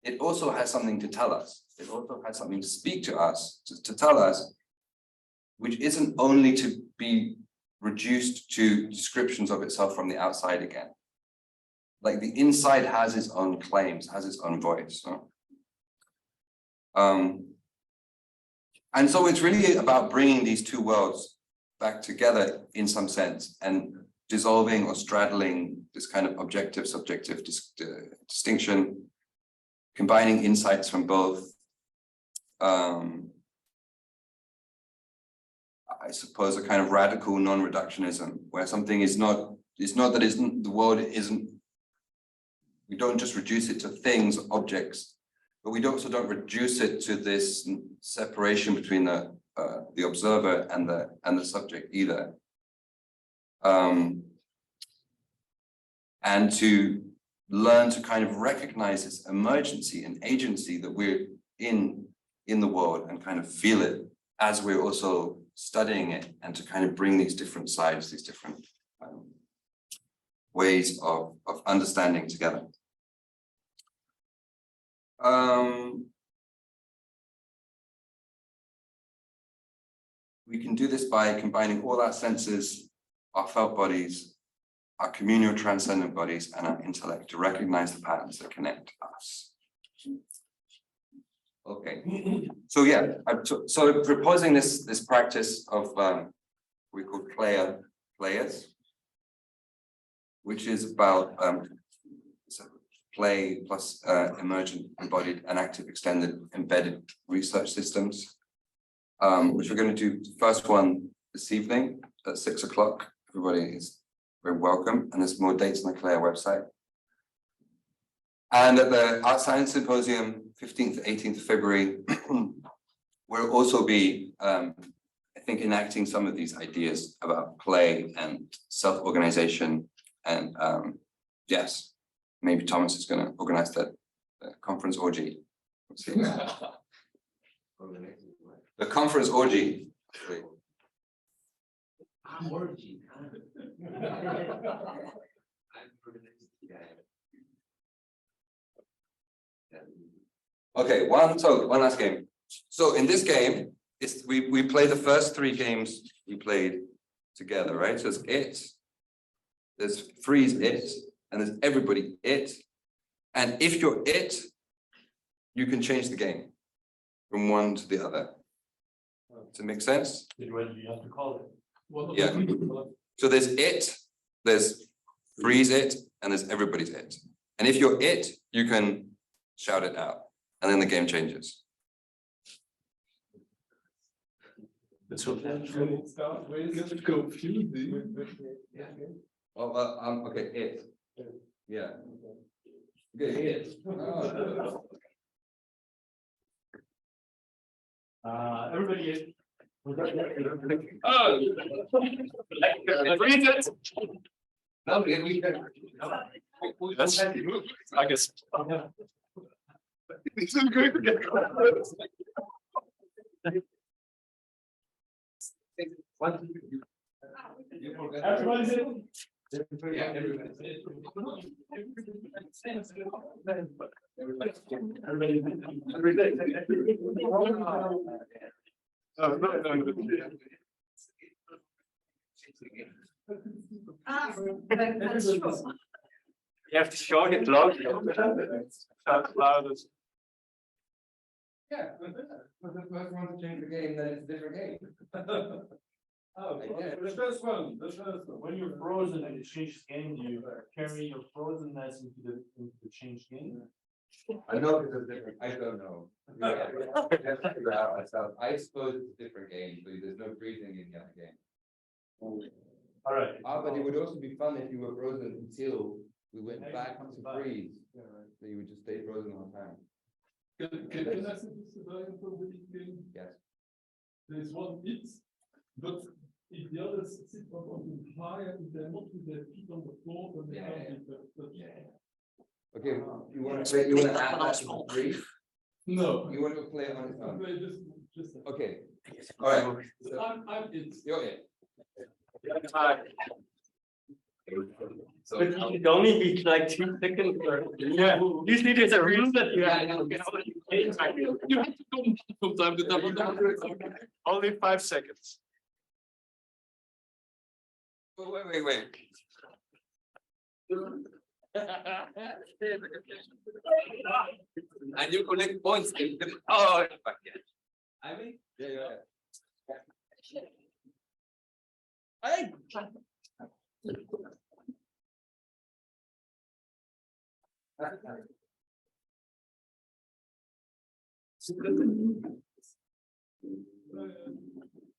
It also has something to tell us. It also has something to speak to us, to tell us, which isn't only to be reduced to descriptions of itself from the outside again. Like the inside has its own claims, has its own voice. So. And so it's really about bringing these two worlds back together in some sense, and dissolving or straddling this kind of objective-subjective distinction, combining insights from both. I suppose a kind of radical non-reductionism, where something is not, it's not that the world isn't, we don't just reduce it to things, objects, but we also don't reduce it to this separation between the observer and the subject either. And to learn to kind of recognize this emergency and agency that we're in the world, and kind of feel it as we're also studying it, and to kind of bring these different sides, these different ways of understanding together. we can do this by combining all our senses, our felt bodies, our communal transcendent bodies, and our intellect to recognize the patterns that connect us. Okay, so yeah, so proposing this practice of we call CLEAs, which is about play plus emergent, embodied, and active extended embedded research systems, which we're going to do the first one this evening at 6 o'clock. Everybody is very welcome, and there's more dates on the CLEA website. And at the Art Science Symposium, 15th to 18th of February, we'll also be, I think, enacting some of these ideas about play and self-organization. And yes, maybe Thomas is going to organize that conference orgy. Let's see. The conference orgy. Orgy. Okay, one last game. So in this game, we play the first 3 games we played together, right? So there's freeze it, and there's everybody it. And if you're it, you can change the game from one to the other. Does it make sense? You have to call it. Yeah. So there's it, there's freeze it, and there's everybody's it. And if you're it, you can shout it out, and then the game changes. So it's confusing. Oh, okay, it. Yeah. Okay, it. Everybody is. Oh! Freeze it! No, we can. Yes, I guess. Everybody's in. Yeah, everybody's That's true. You have to show it loud. Yeah, but the first one to change the game, then it's a different game. Oh, the first one, when you're frozen and it changes game, you carry your frozenness into the changed game. I know it's a different, I don't know. I have to figure out myself. I suppose it's a different game, so there's no freezing in the other game. All right. But it would also be fun if you were frozen until we went back to freeze. So you would just stay frozen the whole time. Can I simplify for the game? Yes. There's one it, but if the others sit on the higher, they're not with their feet on the floor, then they can't be. Okay, you want to add that to freeze? No. You want to play it on its own? Play just. Okay. All right. So, I'm it. you're it. So But it could only be like 2 seconds. Yeah, usually there's a rule that you have. You have to come from time to time. Only 5 seconds. Wait. and you collect points. Oh, I mean, Yeah. hey.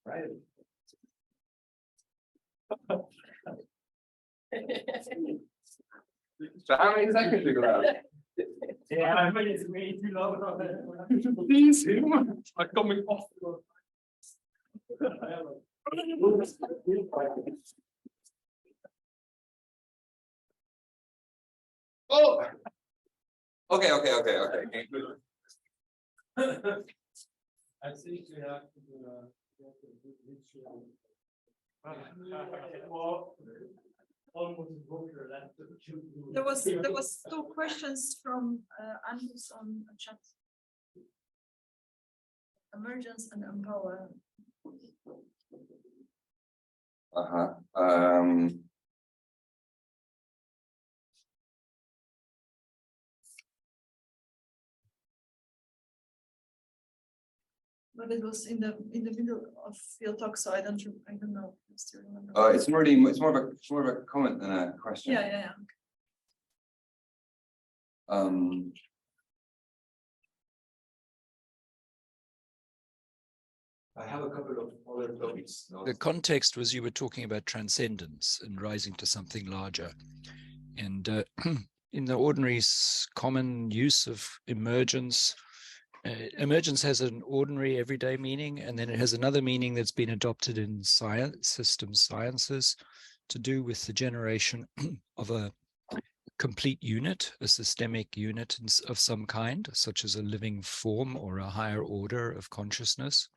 Right. So how many seconds you got? Yeah, I mean, it's way too long. These are coming off. Oh. Okay. I think we have to There was 2 questions from Andrews on chat. Emergence and empower. Uh-huh. But it was in the middle of your talk, so I don't know. I still remember. It's more of a comment than a question. Yeah. I have a couple of other topics. The context was you were talking about transcendence and rising to something larger. And in the ordinary common use of emergence, emergence has an ordinary everyday meaning, and then it has another meaning that's been adopted in sciences to do with the generation of a complete unit, a systemic unit of some kind, such as a living form or a higher order of consciousness.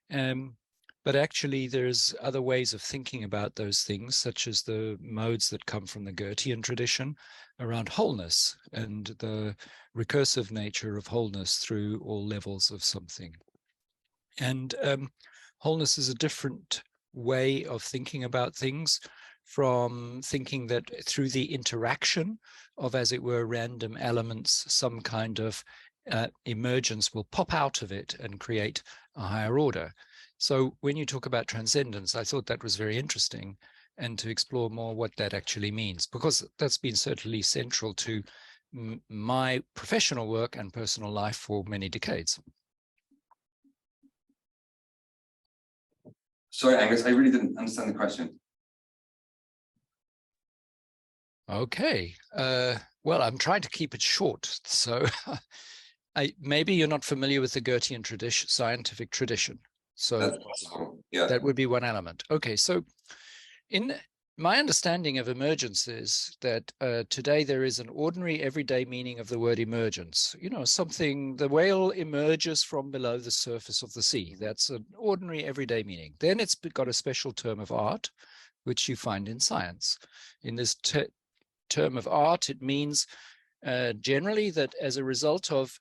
But actually, there's other ways of thinking about those things, such as the modes that come from the Goethean tradition around wholeness and the recursive nature of wholeness through all levels of something. And wholeness is a different way of thinking about things from thinking that through the interaction of, as it were, random elements, some kind of emergence will pop out of it and create a higher order. So when you talk about transcendence, I thought that was very interesting, and to explore more what that actually means, because that's been certainly central to my professional work and personal life for many decades. Sorry, Angus, I really didn't understand the question. Okay, well, I'm trying to keep it short. So maybe you're not familiar with the Goethean tradition, scientific tradition. So that's possible. Yeah, that would be one element. Okay, so in my understanding of emergence is that today there is an ordinary everyday meaning of the word emergence. You know, something, the whale emerges from below the surface of the sea. That's an ordinary everyday meaning. Then it's got a special term of art, which you find in science. In this term of art, it means generally that as a result of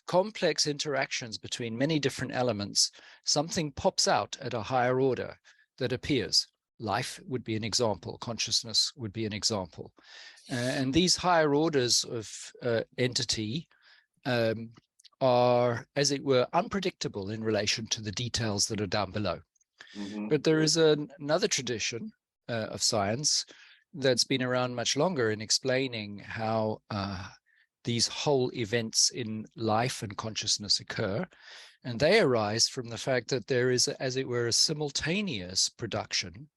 complex interactions between many different elements, something pops out at a higher order that appears. Life would be an example, consciousness would be an example. And these higher orders of entity are, as it were, unpredictable in relation to the details that are down below. Mm-hmm. But there is another tradition of science that's been around much longer in explaining how these whole events in life and consciousness occur. And they arise from the fact that there is, as it were, a simultaneous production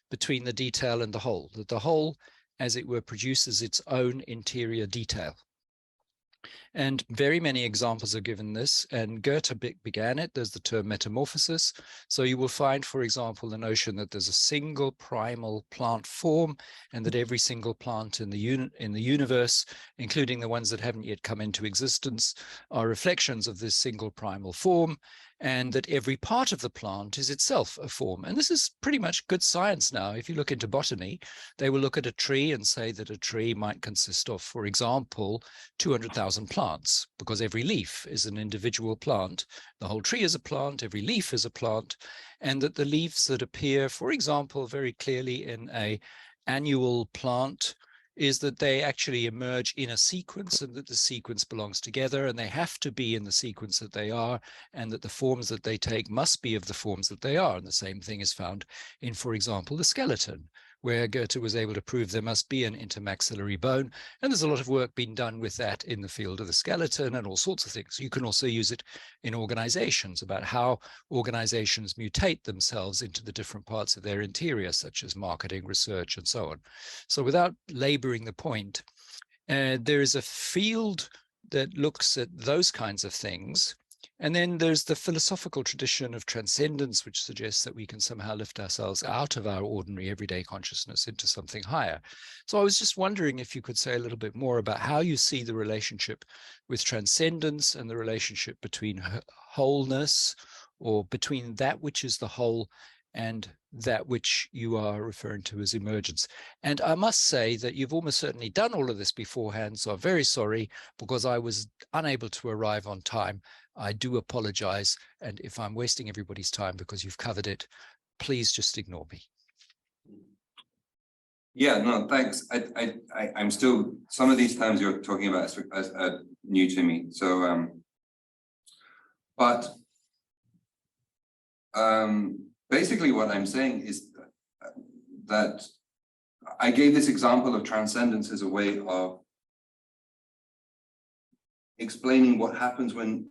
between the detail and the whole, that the whole, as it were, produces its own interior detail. And very many examples are given this, and Goethe began it. There's the term metamorphosis. So you will find, for example, the notion that there's a single primal plant form, and that every single plant in the universe, including the ones that haven't yet come into existence, are reflections of this single primal form, and that every part of the plant is itself a form. And this is pretty much good science now. If you look into botany, they will look at a tree and say that a tree might consist of, for example, 200,000 plants, because every leaf is an individual plant. The whole tree is a plant, every leaf is a plant, and that the leaves that appear, for example, very clearly in an annual plant is that they actually emerge in a sequence, and that the sequence belongs together, and they have to be in the sequence that they are, and that the forms that they take must be of the forms that they are. And the same thing is found in, for example, the skeleton, where Goethe was able to prove there must be an intermaxillary bone. And there's a lot of work being done with that in the field of the skeleton and all sorts of things. You can also use it in organizations, about how organizations mutate themselves into the different parts of their interior, such as marketing, research, and so on. So without laboring the point, there is a field that looks at those kinds of things. And then there's the philosophical tradition of transcendence, which suggests that we can somehow lift ourselves out of our ordinary everyday consciousness into something higher. So I was just wondering if you could say a little bit more about how you see the relationship with transcendence and the relationship between wholeness, or between that which is the whole and that which you are referring to as emergence. And I must say that you've almost certainly done all of this beforehand, so I'm very sorry, because I was unable to arrive on time. I do apologize, and if I'm wasting everybody's time because you've covered it, please just ignore me. Yeah, no, thanks. I'm still, some of these terms you're talking about are new to me. So, basically what I'm saying is that I gave this example of transcendence as a way of explaining what happens when,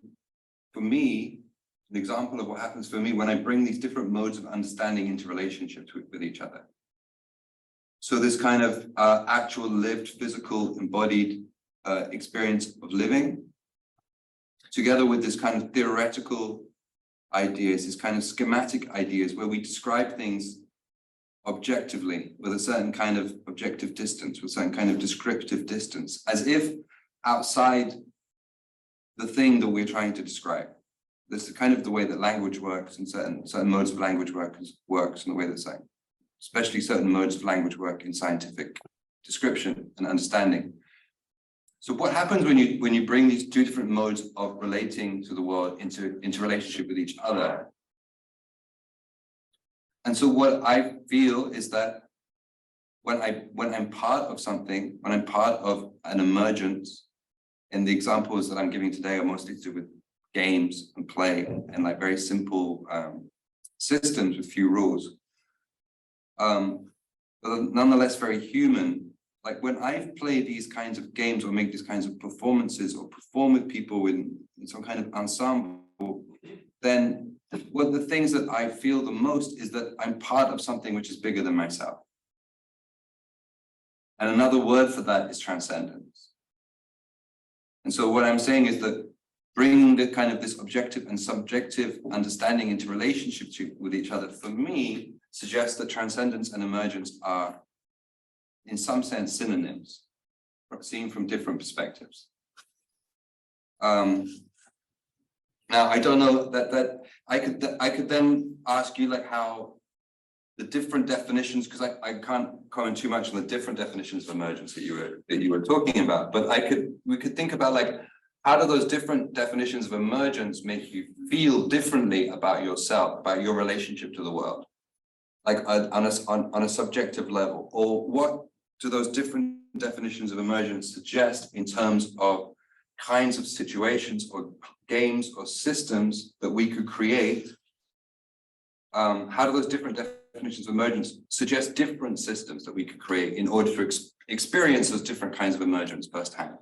for me, an example of what happens for me when I bring these different modes of understanding into relationships with each other. So this kind of actual lived, physical, embodied experience of living, together with this kind of theoretical ideas, this kind of schematic ideas where we describe things objectively with a certain kind of objective distance, with a certain kind of descriptive distance, as if outside the thing that we're trying to describe. This is kind of the way that language works, and certain modes of language works in the way that's like, especially certain modes of language work in scientific description and understanding. So what happens when you bring these two different modes of relating to the world into relationship with each other? And so what I feel is that when I'm part of something, when I'm part of an emergence, and the examples that I'm giving today are mostly to do with games and play and like very simple systems with few rules, but nonetheless very human. Like when I play these kinds of games or make these kinds of performances or perform with people in some kind of ensemble, then one of the things that I feel the most is that I'm part of something which is bigger than myself. And another word for that is transcendence. And so what I'm saying is that bringing the kind of this objective and subjective understanding into relationship with each other, for me, suggests that transcendence and emergence are, in some sense, synonyms, seen from different perspectives. Now, I don't know that I could then ask you like how the different definitions, because I can't comment too much on the different definitions of emergence that you were talking about, but we could think about like, how do those different definitions of emergence make you feel differently about yourself, about your relationship to the world, like on a subjective level, or what do those different definitions of emergence suggest in terms of kinds of situations or games or systems that we could create? How do those different definitions of emergence suggest different systems that we could create in order to experience those different kinds of emergence firsthand?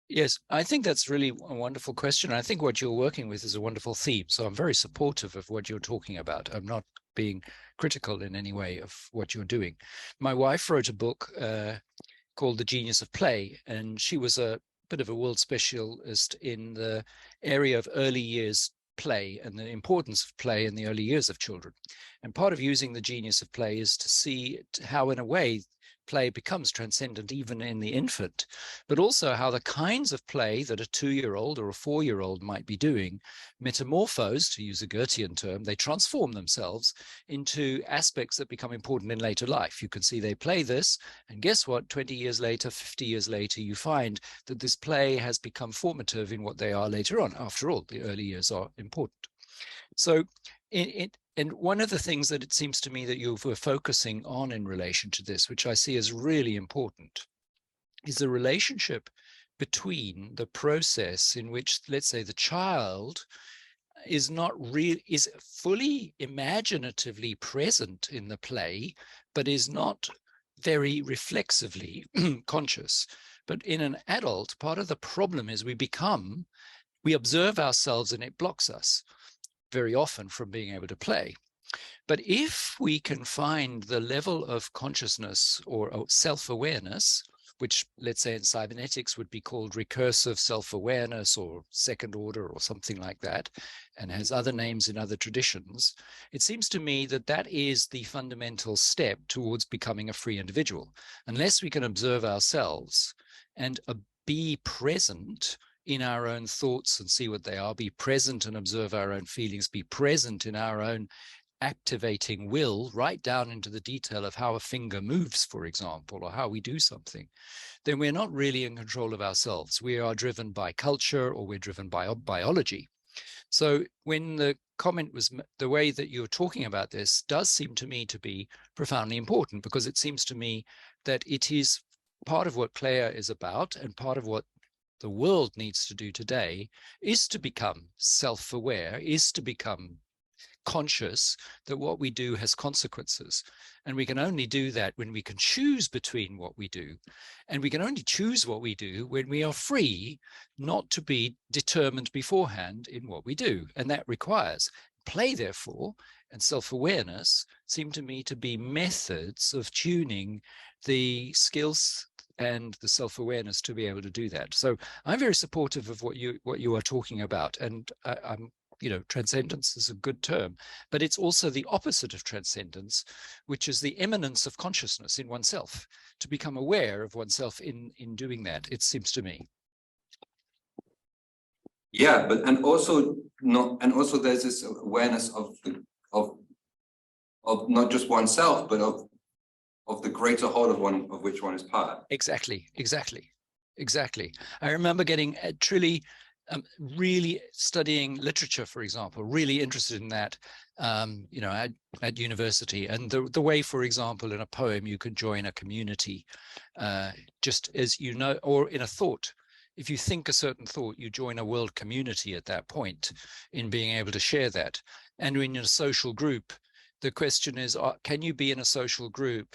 Yes, I think that's really a wonderful question. I think what you're working with is a wonderful theme. So I'm very supportive of what you're talking about. I'm not being critical in any way of what you're doing. My wife wrote a book called The Genius of Play, and she was a bit of a world specialist in the area of early years play and the importance of play in the early years of children. And part of using the genius of play is to see how, in a way, play becomes transcendent even in the infant, but also how the kinds of play that a 2-year-old or a 4-year-old might be doing metamorphose, to use a Goethean term, they transform themselves into aspects that become important in later life. You can see they play this, and guess what? 20 years later, 50 years later, you find that this play has become formative in what they are later on. After all, the early years are important. So and one of the things that it seems to me that you were focusing on in relation to this, which I see as really important, is the relationship between the process in which, let's say, the child is fully imaginatively present in the play, but is not very reflexively conscious. But in an adult, part of the problem is we observe ourselves and it blocks us very often from being able to play. But if we can find the level of consciousness or self-awareness, which let's say in cybernetics would be called recursive self-awareness or second order or something like that, and has other names in other traditions, it seems to me that that is the fundamental step towards becoming a free individual. Unless we can observe ourselves and be present in our own thoughts and see what they are, be present and observe our own feelings, be present in our own activating will, right down into the detail of how a finger moves, for example, or how we do something, then we're not really in control of ourselves. We are driven by culture or we're driven by biology. So when the comment was, the way that you're talking about this does seem to me to be profoundly important, because it seems to me that it is part of what CLEA is about, and part of what the world needs to do today is to become self-aware, is to become conscious that what we do has consequences. And we can only do that when we can choose between what we do. And we can only choose what we do when we are free not to be determined beforehand in what we do. And that requires play, therefore, and self-awareness seem to me to be methods of tuning the skills and the self-awareness to be able to do that. So I'm very supportive of what you are talking about. And I'm, you know, transcendence is a good term, but it's also the opposite of transcendence, which is the immanence of consciousness in oneself, to become aware of oneself in doing that, it seems to me. Yeah, but and also there's this awareness of not just oneself, but of the greater whole of which one is part. Exactly. I remember getting truly really studying literature, for example, really interested in that, you know, at university, and the way, for example, in a poem you can join a community, just as you know, or in a thought. If you think a certain thought, you join a world community at that point in being able to share that. And when you're in a social group, the question is, can you be in a social group?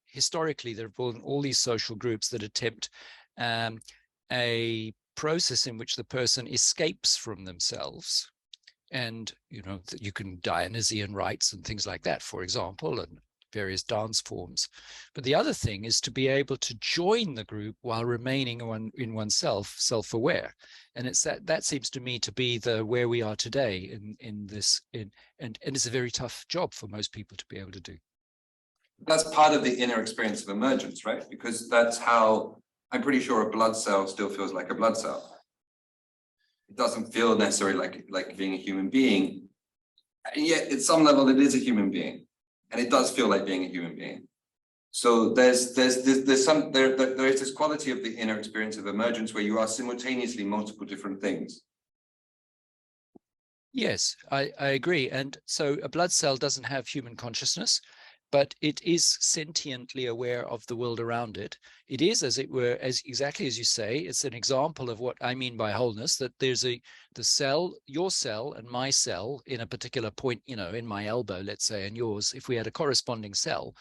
Historically, there have been all these social groups that attempt a process in which the person escapes from themselves. And, you know, you can Dionysian rites and things like that, for example, and various dance forms. But the other thing is to be able to join the group while remaining in oneself, self-aware. And it's that seems to me to be where we are today and it's a very tough job for most people to be able to do. That's part of the inner experience of emergence, right? Because that's how, I'm pretty sure a blood cell still feels like a blood cell. It doesn't feel necessarily like being a human being. And yet, at some level, it is a human being. And it does feel like being a human being. So there is this quality of the inner experience of emergence where you are simultaneously multiple different things. Yes, I agree. And so a blood cell doesn't have human consciousness, but it is sentiently aware of the world around it. It is, as it were, exactly as you say, it's an example of what I mean by wholeness, that there's the cell, your cell and my cell in a particular point, you know, in my elbow, let's say, and yours, if we had a corresponding cell,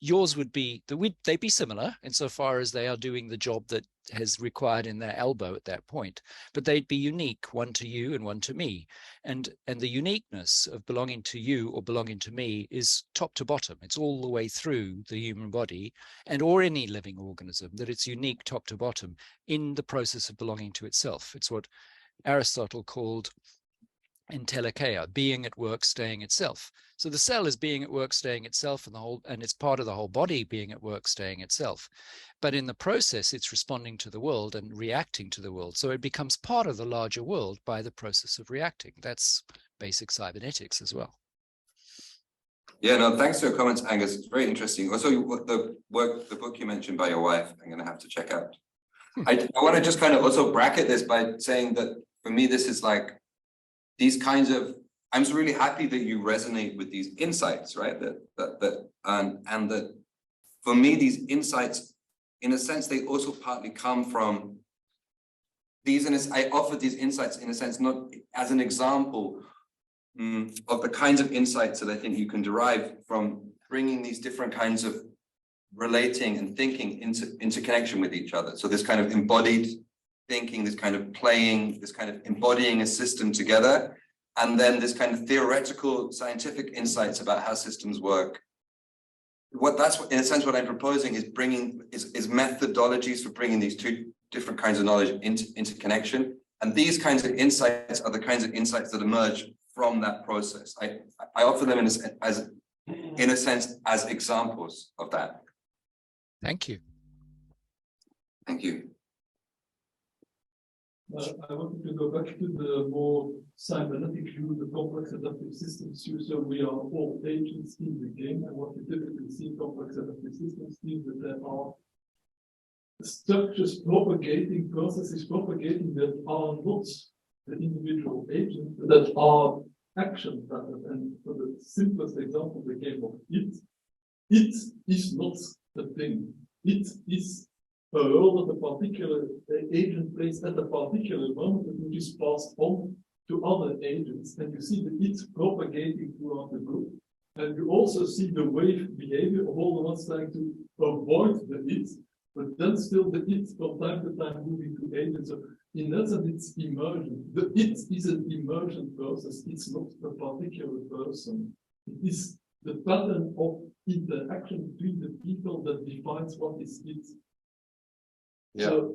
yours would be, they'd be similar insofar as they are doing the job that has required in their elbow at that point, but they'd be unique, one to you and one to me. And the uniqueness of belonging to you or belonging to me is top to bottom. It's all the way through the human body or any living organism, that it's unique top to bottom in the process of belonging to itself. It's what Aristotle called entelikeia, being at work, staying itself. So the cell is being at work, staying itself, and it's part of the whole body being at work, staying itself. But in the process, it's responding to the world and reacting to the world. So it becomes part of the larger world by the process of reacting. That's basic cybernetics as well. Yeah, no, thanks for your comments, Angus. It's very interesting. Also, the book you mentioned by your wife, I'm going to have to check out. I want to just kind of also bracket this by saying that for me, this is like these kinds of, I'm just really happy that you resonate with these insights, right? And that for me, these insights, in a sense, they also partly come from these, and I offer these insights in a sense, not as an example of the kinds of insights that I think you can derive from bringing these different kinds of relating and thinking into connection with each other. So this kind of embodied thinking, this kind of playing, this kind of embodying a system together, and then this kind of theoretical scientific insights about how systems work. In a sense, what I'm proposing is is methodologies for bringing these two different kinds of knowledge into connection. And these kinds of insights are the kinds of insights that emerge from that process. I offer them in a sense as examples of that. Thank you. Thank you. I wanted to go back to the more cybernetic view, the complex adaptive systems view. So we are all agents in the game, and what we typically see in complex adaptive systems is that there are structures propagating, processes propagating that are not the individual agents that are action patterns. And for the simplest example, the game of it is not a thing. It is a role that a particular agent plays at a particular moment, which is passed on to other agents. And you see the it propagating throughout the group. And you also see the wave behavior of all the ones trying to avoid the it, but then still the it from time to time moving to agents. So in that sense, it's emergent. The it is an emergent process. It's not a particular person. It is the pattern of interaction between the people that defines what is it. Yeah. So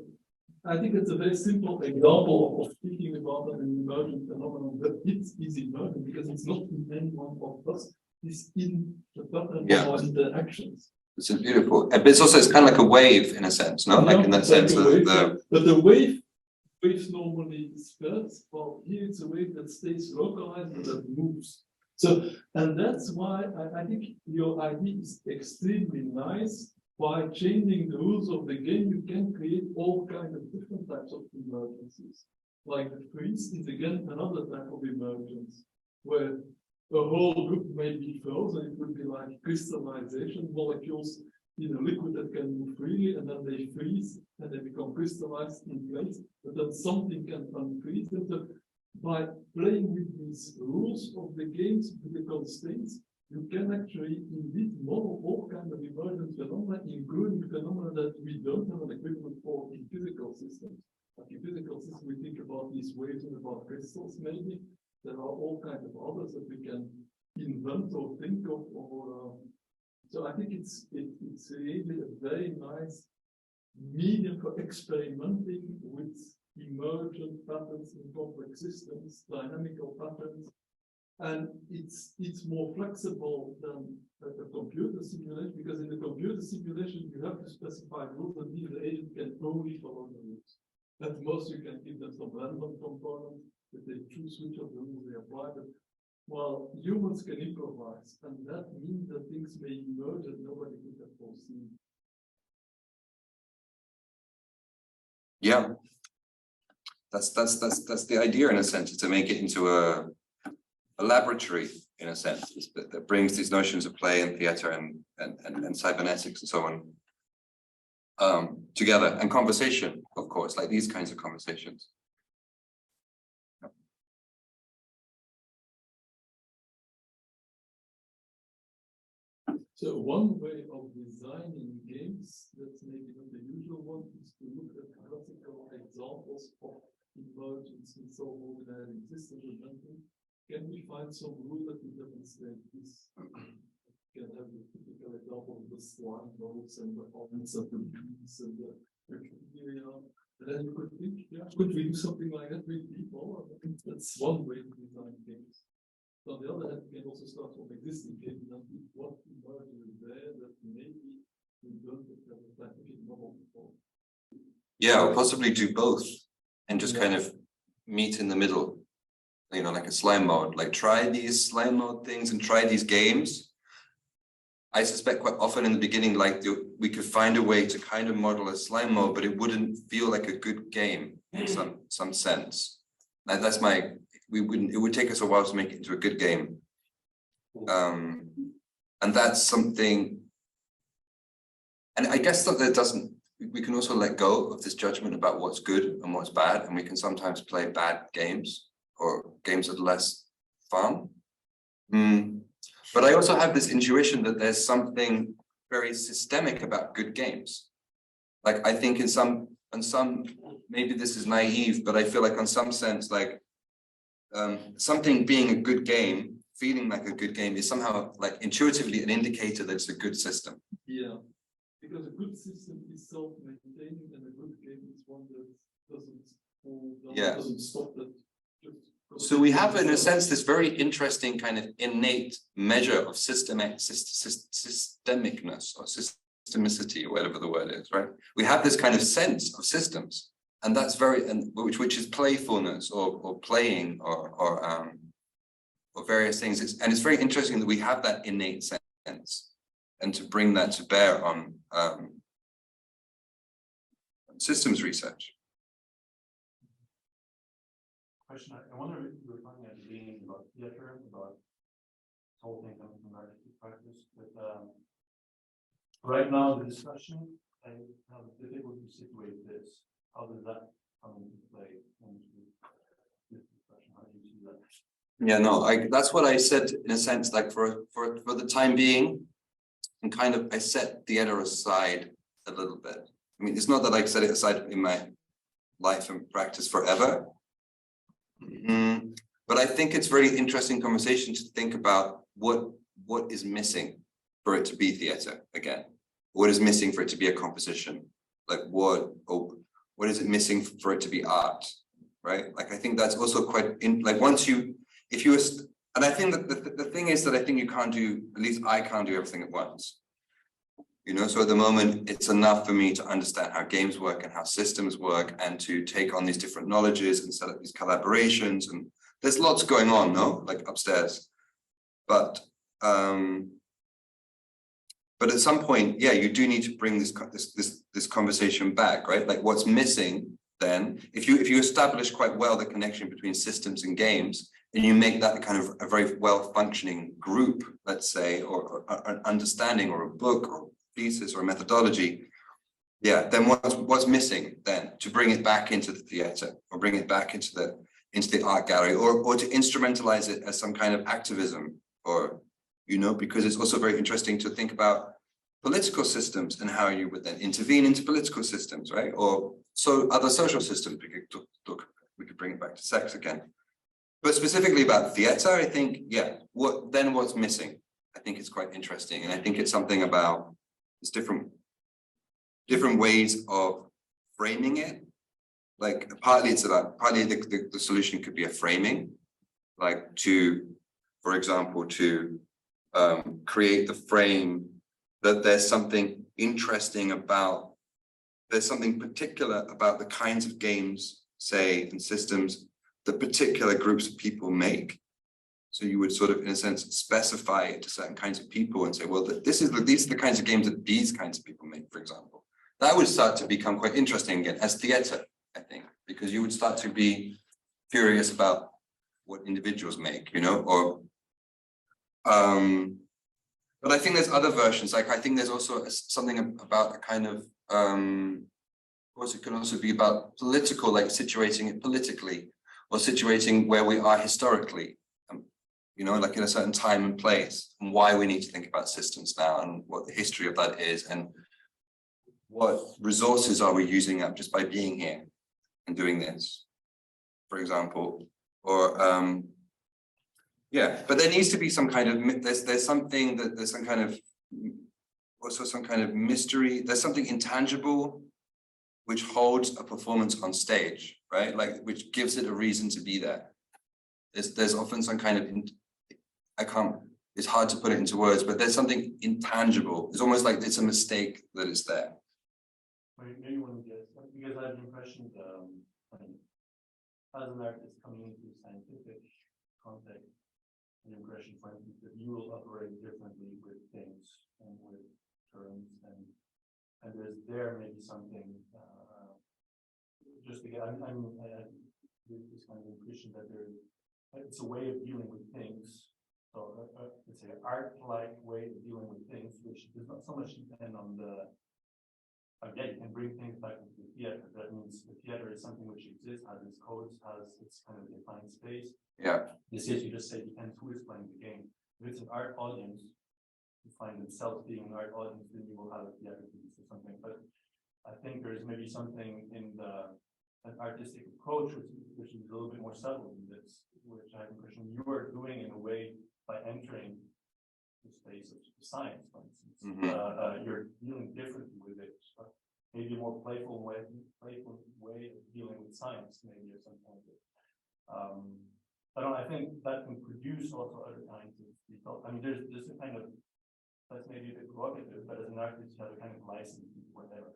I think it's a very simple example of speaking about an emergent phenomenon. That it is emergent because it's not in any one of us. It's in the pattern of our interactions. It's beautiful, but it's also, it's kind of like a wave in a sense, no? Like in that sense of the. But the waves normally spreads. Well, here it's a wave that stays localized but that moves. So, and that's why I think your idea is extremely nice. By changing the rules of the game, you can create all kinds of different types of emergencies. Like the freeze is again another type of emergence, where a whole group may be frozen. It would be like crystallization, molecules in a liquid that can move freely, and then they freeze and they become crystallized in place. But then something can unfreeze them. So by playing with these rules of the games, with the constraints, you can actually indeed model all kinds of emergent phenomena, including phenomena that we don't have an equivalent for in physical systems. Like in physical systems, we think about these waves and about crystals, maybe. There are all kinds of others that we can invent or think of. So I think it's really a very nice medium for experimenting with emergent patterns in complex systems, dynamical patterns. And it's more flexible than a computer simulation, because in the computer simulation, you have to specify rules that the agent can only follow the rules. At most, you can give them some random component, that they choose which of the rules they apply. But while humans can improvise, and that means that things may emerge that nobody could have foreseen. Yeah. That's the idea in a sense, to make it into a laboratory in a sense that brings these notions of play and theater and cybernetics and so on together, and conversation, of course, like these kinds of conversations. So one way of designing games, that's maybe not the usual one, is to look at classical examples of emergence in some organizing systems. Can we find some rule that will demonstrate this? Can have the typical example of the slime balls and the arms of the bees and the theoria. And then you could think, yeah, could we do something like that with people? I think that's one way to design games. So on the other hand, we can also start from existing games and think what emerges there that maybe we don't have a scientific model before. Yeah, or possibly do both and just kind of meet in the middle. You know, like a slime mode, like try these slime mode things and try these games. I suspect quite often in the beginning, like we could find a way to kind of model a slime mode, but it wouldn't feel like a good game in some sense. Like that's it would take us a while to make it into a good game. And that's something, and I guess that we can also let go of this judgment about what's good and what's bad, and we can sometimes play bad games or games that are less fun. But I also have this intuition that there's something very systemic about good games. Like I think in some, maybe this is naive, but I feel like in some sense, like something being a good game, feeling like a good game is somehow like intuitively an indicator that it's a good system. Yeah, because a good system is self-maintaining and a good game is one that doesn't fall down, doesn't stop that. So we have, in a sense, this very interesting kind of innate measure of systemicness or systemicity, or whatever the word is, right? We have this kind of sense of systems, and that's which is playfulness or playing or various things. And it's very interesting that we have that innate sense, and to bring that to bear on systems research. question, I wonder if you were talking at the beginning about theater, about this whole thing coming from artistic practice, but right now the discussion, I have difficulty to situate this. How does that come into play into this discussion? How do you see that? Yeah, no, that's what I said in a sense, like for the time being, and kind of I set theater aside a little bit. I mean, it's not that I set it aside in my life and practice forever. But I think it's very interesting conversation to think about what is missing for it to be theater again. What is missing for it to be a composition? Like what is it missing for it to be art? Right? Like I think that's also quite like once you, if you, and I think that the thing is that I think you can't do, at least I can't do everything at once. You know, so at the moment, it's enough for me to understand how games work and how systems work and to take on these different knowledges and set up these collaborations. And there's lots going on, no, like upstairs. But at some point, yeah, you do need to bring this conversation back, right? Like what's missing then, if you establish quite well the connection between systems and games, and you make that kind of a very well-functioning group, let's say, or an understanding or a book or thesis or methodology, yeah, then what's missing then to bring it back into the theater or bring it back into the art gallery or to instrumentalize it as some kind of activism, or you know, because it's also very interesting to think about political systems and how you would then intervene into political systems, right? Or so other social systems. We could bring it back to sex again, but specifically about theater, I think, yeah, what's missing? I think it's quite interesting, and I think it's something about it's different ways of framing it. Like partly the solution could be a framing, like for example, to create the frame that there's something interesting about, there's something particular about the kinds of games, say, and systems that particular groups of people make. So you would sort of, in a sense, specify it to certain kinds of people and say, well, these are the kinds of games that these kinds of people make, for example. That would start to become quite interesting again as theater, I think, because you would start to be curious about what individuals make, you know, or but I think there's other versions. Like I think there's also something about a kind of of course it can also be about political, like situating it politically or situating where we are historically, you know, like in a certain time and place, and why we need to think about systems now and what the history of that is and what resources are we using up just by being here and doing this, for example, or yeah, but there needs to be some kind of, there's something that there's some kind of, also some kind of mystery, there's something intangible which holds a performance on stage, right? Like, which gives it a reason to be there. There's often some kind of, it's hard to put it into words, but there's something intangible. It's almost like it's a mistake that it's there. Maybe one of the, because I have the impression that as an artist coming into a scientific context, an impression, for instance, that you will operate differently with things and with terms, and there's maybe something. Just again, I have this kind of impression that it's a way of dealing with things. So it's an art-like way of dealing with things, which does not so much depend on the. Again, you can bring things back into the theater. That means the theater is something which exists, has its codes, has its kind of defined space. Yeah. This is, you just say, depends who is playing the game. If it's an art audience, you find themselves being an art audience, then you will have a theater piece or something. But I think there's maybe something in an artistic approach, which is a little bit more subtle than this, which I have the impression you are doing in a way by entering the space of science, for instance. You're dealing differently with it. Maybe a more playful way of dealing with science, maybe or something like that. I think that can produce also other kinds of results. I mean, there's a kind of, that's maybe a bit provocative, but as an artist, you have a kind of license to whatever.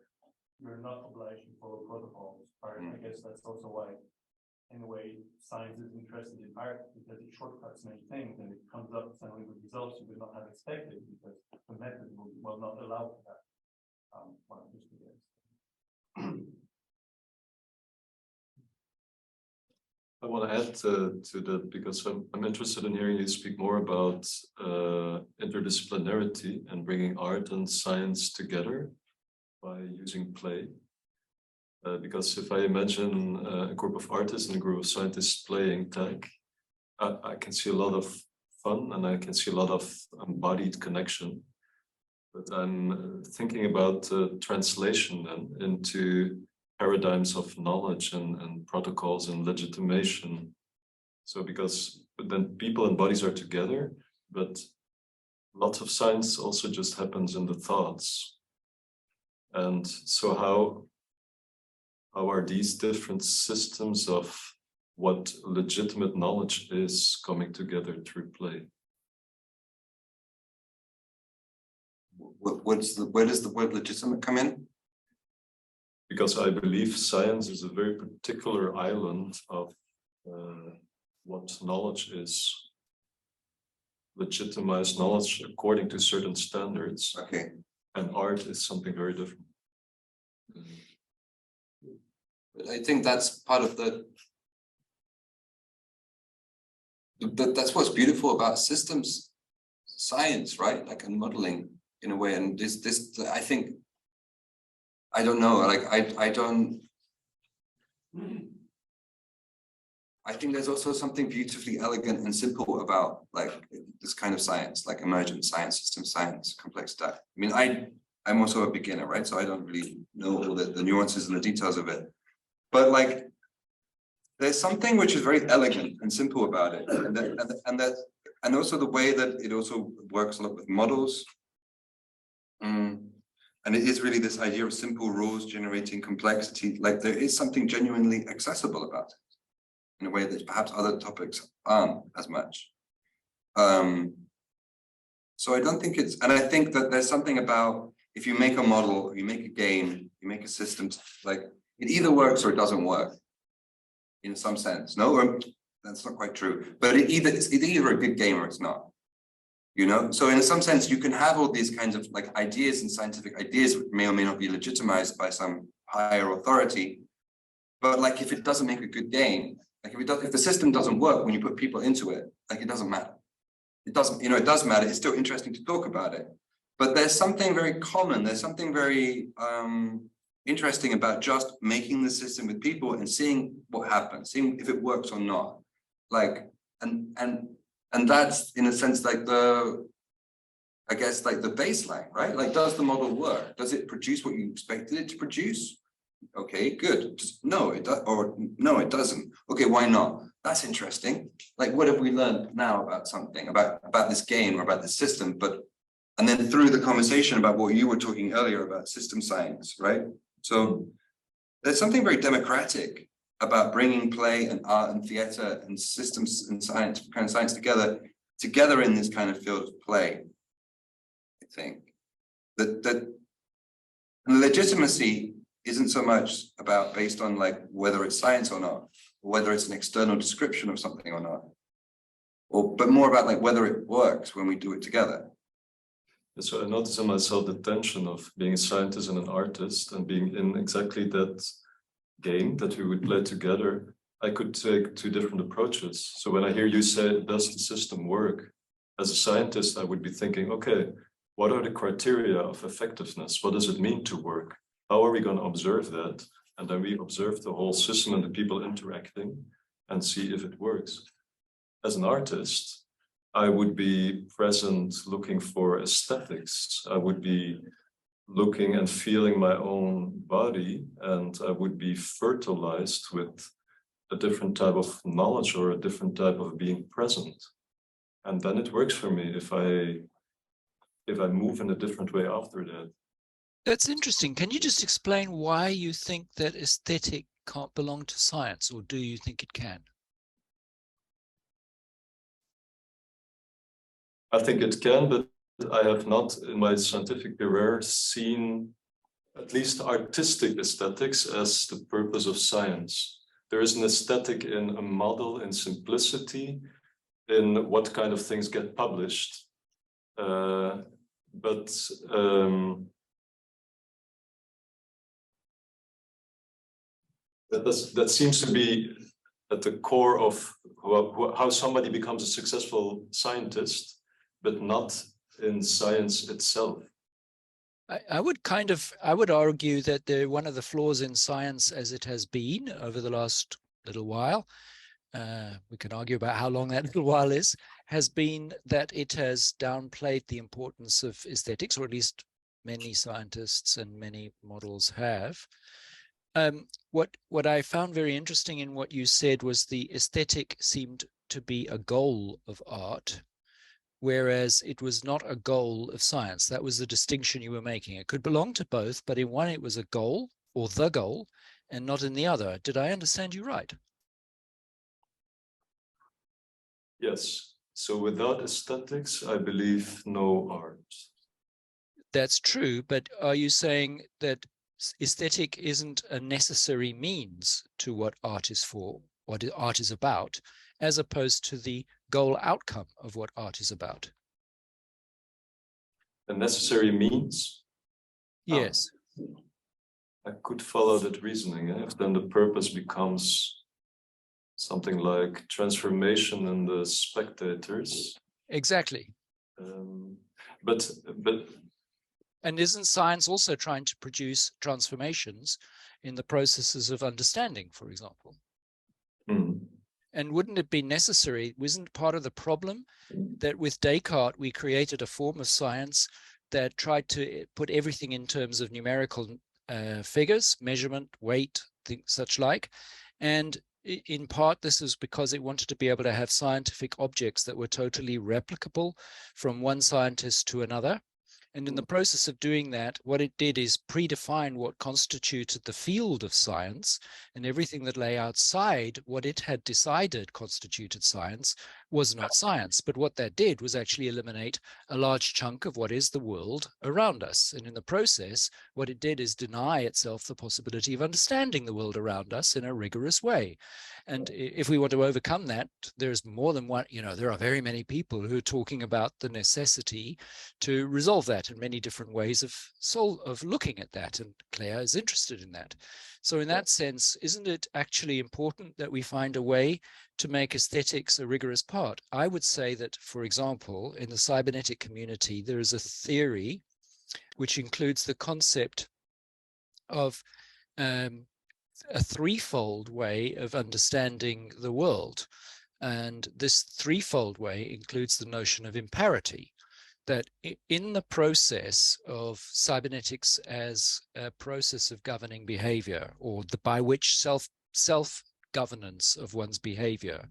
You're not obliged to follow protocols. Art, I guess that's also why, in a way, science is interested in art, because it shortcuts many things and it comes up suddenly with results you would not have expected because the method will not allow for that. Just to guess. I want to add to that because I'm interested in hearing you speak more about interdisciplinarity and bringing art and science together by using play. Because if I imagine a group of artists and a group of scientists playing tag, I can see a lot of fun and I can see a lot of embodied connection. But I'm thinking about translation then into paradigms of knowledge and protocols and legitimation. So because then people and bodies are together, but lots of science also just happens in the thoughts. And so how are these different systems of what legitimate knowledge is coming together through play? Where does the word legitimate come in? Because I believe science is a very particular island of what knowledge is. Legitimized knowledge according to certain standards. Okay. And art is something very different. But I think that's part of that's what's beautiful about systems science, right? Like and modeling in a way. And this I think, I don't know, like I think there's also something beautifully elegant and simple about like this kind of science, like emergent science, system science, complex stuff. I mean, I'm also a beginner, right? So I don't really know all the nuances and the details of it. But like, there's something which is very elegant and simple about it, and also the way that it also works a lot with models. And it is really this idea of simple rules generating complexity. Like there is something genuinely accessible about it in a way that perhaps other topics aren't as much. So I don't think it's, and I think that there's something about if you make a model, or you make a game, you make a system, like it either works or it doesn't work in some sense. No, or, that's not quite true, but it's either a good game or it's not. You know, so in some sense, you can have all these kinds of like ideas and scientific ideas which may or may not be legitimized by some higher authority. But like, if it doesn't make a good game, like if the system doesn't work when you put people into it, like it doesn't matter. It doesn't, you know, it does matter. It's still interesting to talk about it. But there's something very common. There's something very interesting about just making the system with people and seeing what happens, seeing if it works or not. Like, and that's in a sense like I guess like the baseline, right? Like, does the model work? Does it produce what you expected it to produce? Okay, good. Just, no, it does, or no, it doesn't. Okay, why not? That's interesting. Like, what have we learned now about something, about this game or about this system? And then through the conversation about what you were talking earlier about system science, right? So there's something very democratic about bringing play and art and theater and systems and science, kind of science together in this kind of field of play. I think that legitimacy isn't so much about based on like whether it's science or not, or whether it's an external description of something or not, but more about like whether it works when we do it together. So I notice in myself the tension of being a scientist and an artist and being in exactly that game that we would play together. I could take two different approaches. So when I hear you say, does the system work? As a scientist, I would be thinking, okay, what are the criteria of effectiveness? What does it mean to work? How are we going to observe that? And then we observe the whole system and the people interacting and see if it works. As an artist, I would be present looking for aesthetics. I would be looking and feeling my own body, and I would be fertilized with a different type of knowledge or a different type of being present. And then it works for me if I move in a different way after that. That's interesting. Can you just explain why you think that aesthetic can't belong to science, or do you think it can? I think it can, but I have not in my scientific career seen at least artistic aesthetics as the purpose of science. There is an aesthetic in a model, in simplicity, in what kind of things get published. But that seems to be at the core of how somebody becomes a successful scientist, but not in science itself. I would argue that one of the flaws in science as it has been over the last little while, we can argue about how long that little while is, has been that it has downplayed the importance of aesthetics, or at least many scientists and many models have. What I found very interesting in what you said was the aesthetic seemed to be a goal of art, whereas it was not a goal of science. That was the distinction you were making. It could belong to both, but in one it was a goal, or the goal, and not in the other. Did I understand you right? Yes. So without aesthetics, I believe no art. That's true, but are you saying that aesthetic isn't a necessary means to what art is for, what art is about, as opposed to the goal outcome of what art is about? A necessary means? Yes. I could follow that reasoning, if then the purpose becomes something like transformation in the spectators. Exactly. But and isn't science also trying to produce transformations in the processes of understanding, for example? And wouldn't it be necessary, wasn't part of the problem that with Descartes we created a form of science that tried to put everything in terms of numerical figures, measurement, weight, things such like, and in part this is because it wanted to be able to have scientific objects that were totally replicable from one scientist to another. And in the process of doing that, what it did is predefine what constituted the field of science, and everything that lay outside what it had decided constituted science was not science. But what that did was actually eliminate a large chunk of what is the world around us. And in the process, what it did is deny itself the possibility of understanding the world around us in a rigorous way. And if we want to overcome that, there's more than one, there are very many people who are talking about the necessity to resolve that in many different ways of looking at that, and CLEA is interested in that. So in that sense, isn't it actually important that we find a way to make aesthetics a rigorous part? I would say that, for example, in the cybernetic community, there is a theory which includes the concept of a threefold way of understanding the world. And this threefold way includes the notion of imparity, that in the process of cybernetics as a process of governing behavior, or by which self-governance of one's behavior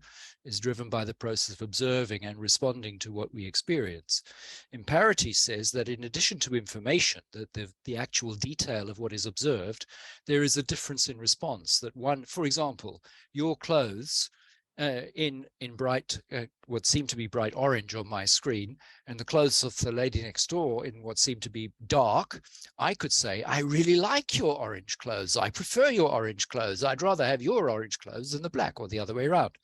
is driven by the process of observing and responding to what we experience. Imparity says that in addition to information, that the actual detail of what is observed, there is a difference in response. That one, for example, your clothes in bright, what seemed to be bright orange on my screen, and the clothes of the lady next door in what seemed to be dark, I could say, I really like your orange clothes. I prefer your orange clothes. I'd rather have your orange clothes than the black, or the other way around.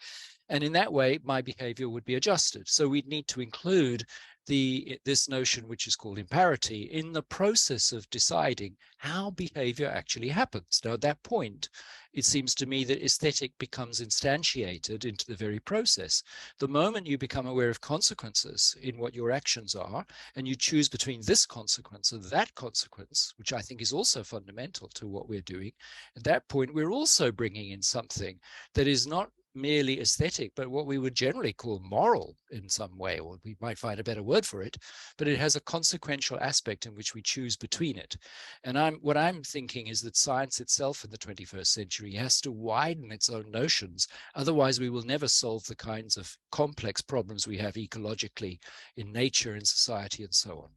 And in that way, my behavior would be adjusted. So we'd need to include this notion, which is called imparity, in the process of deciding how behavior actually happens. Now, at that point, it seems to me that aesthetic becomes instantiated into the very process. The moment you become aware of consequences in what your actions are, and you choose between this consequence and that consequence, which I think is also fundamental to what we're doing, at that point, we're also bringing in something that is not merely aesthetic, but what we would generally call moral in some way, or we might find a better word for it, but it has a consequential aspect in which we choose between it. And what I'm thinking is that science itself in the 21st century has to widen its own notions. Otherwise, we will never solve the kinds of complex problems we have ecologically in nature, in society, and so on.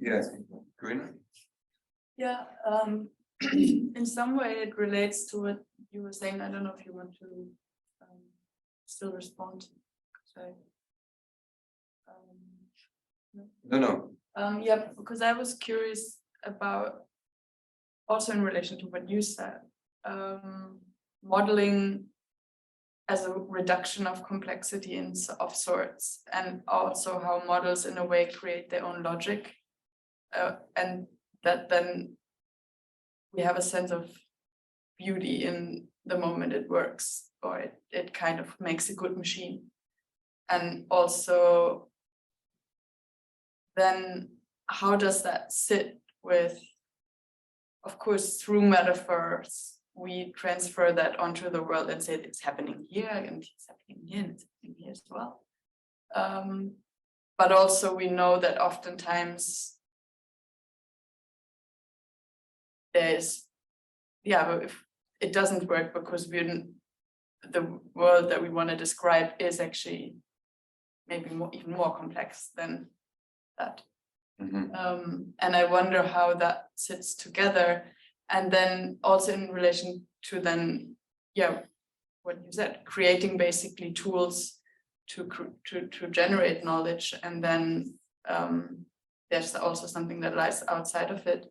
Yes, Karina? Yeah, in some way it relates to what you were saying. I don't know if you want to still respond. Sorry. No. Yeah, because I was curious about, also in relation to what you said, modeling as a reduction of complexity of sorts, and also how models in a way create their own logic, and that then we have a sense of beauty in the moment it works, or it kind of makes a good machine. And also, then how does that sit with, of course, through metaphors, we transfer that onto the world and say it's happening here and it's happening here and it's happening here as well. But also we know that oftentimes there's, if it doesn't work because the world that we want to describe is actually maybe even more complex than that. And I wonder how that sits together. And then also in relation to then, what you said, creating basically tools to generate knowledge. And then there's also something that lies outside of it.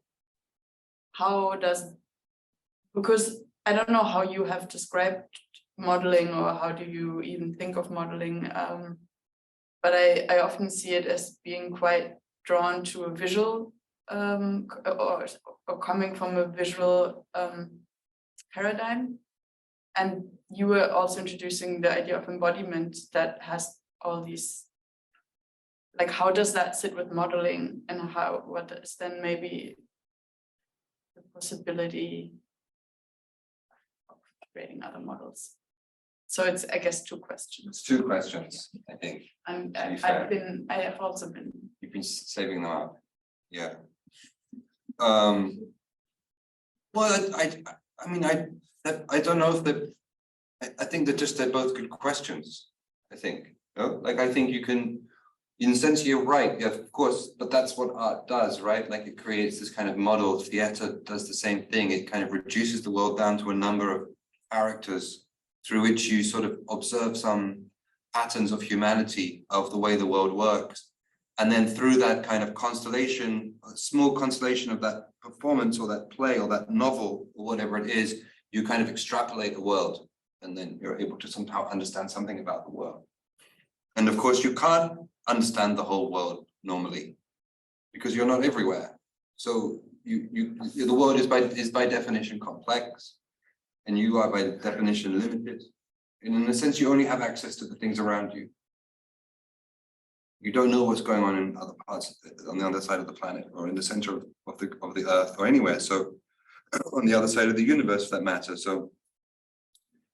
Because I don't know how you have described modeling, or how do you even think of modeling, but I often see it as being quite drawn to a visual or coming from a visual paradigm. And you were also introducing the idea of embodiment that has all these, like, how does that sit with modeling, and what is then maybe the possibility of creating other models? So it's, I guess, two questions. It's two questions, I think. And To be fair. I have also been. You've been saving them up. Yeah. Well, I mean, I don't know if I think they're both good questions. I think, like, I think you can, in a sense, you're right. Yeah, of course, but that's what art does, right? Like, it creates this kind of model. Theater does the same thing. It kind of reduces the world down to a number of characters through which you sort of observe some patterns of humanity, of the way the world works. And then through that kind of constellation, a small constellation of that performance or that play or that novel or whatever it is, you kind of extrapolate the world, and then you're able to somehow understand something about the world. And of course, you can't understand the whole world normally because you're not everywhere. So the world is by definition complex, and you are by definition limited. And in a sense, you only have access to the things around you. You don't know what's going on in other parts, on the other side of the planet, or in the center of the earth, or anywhere. So on the other side of the universe, for that matter. So,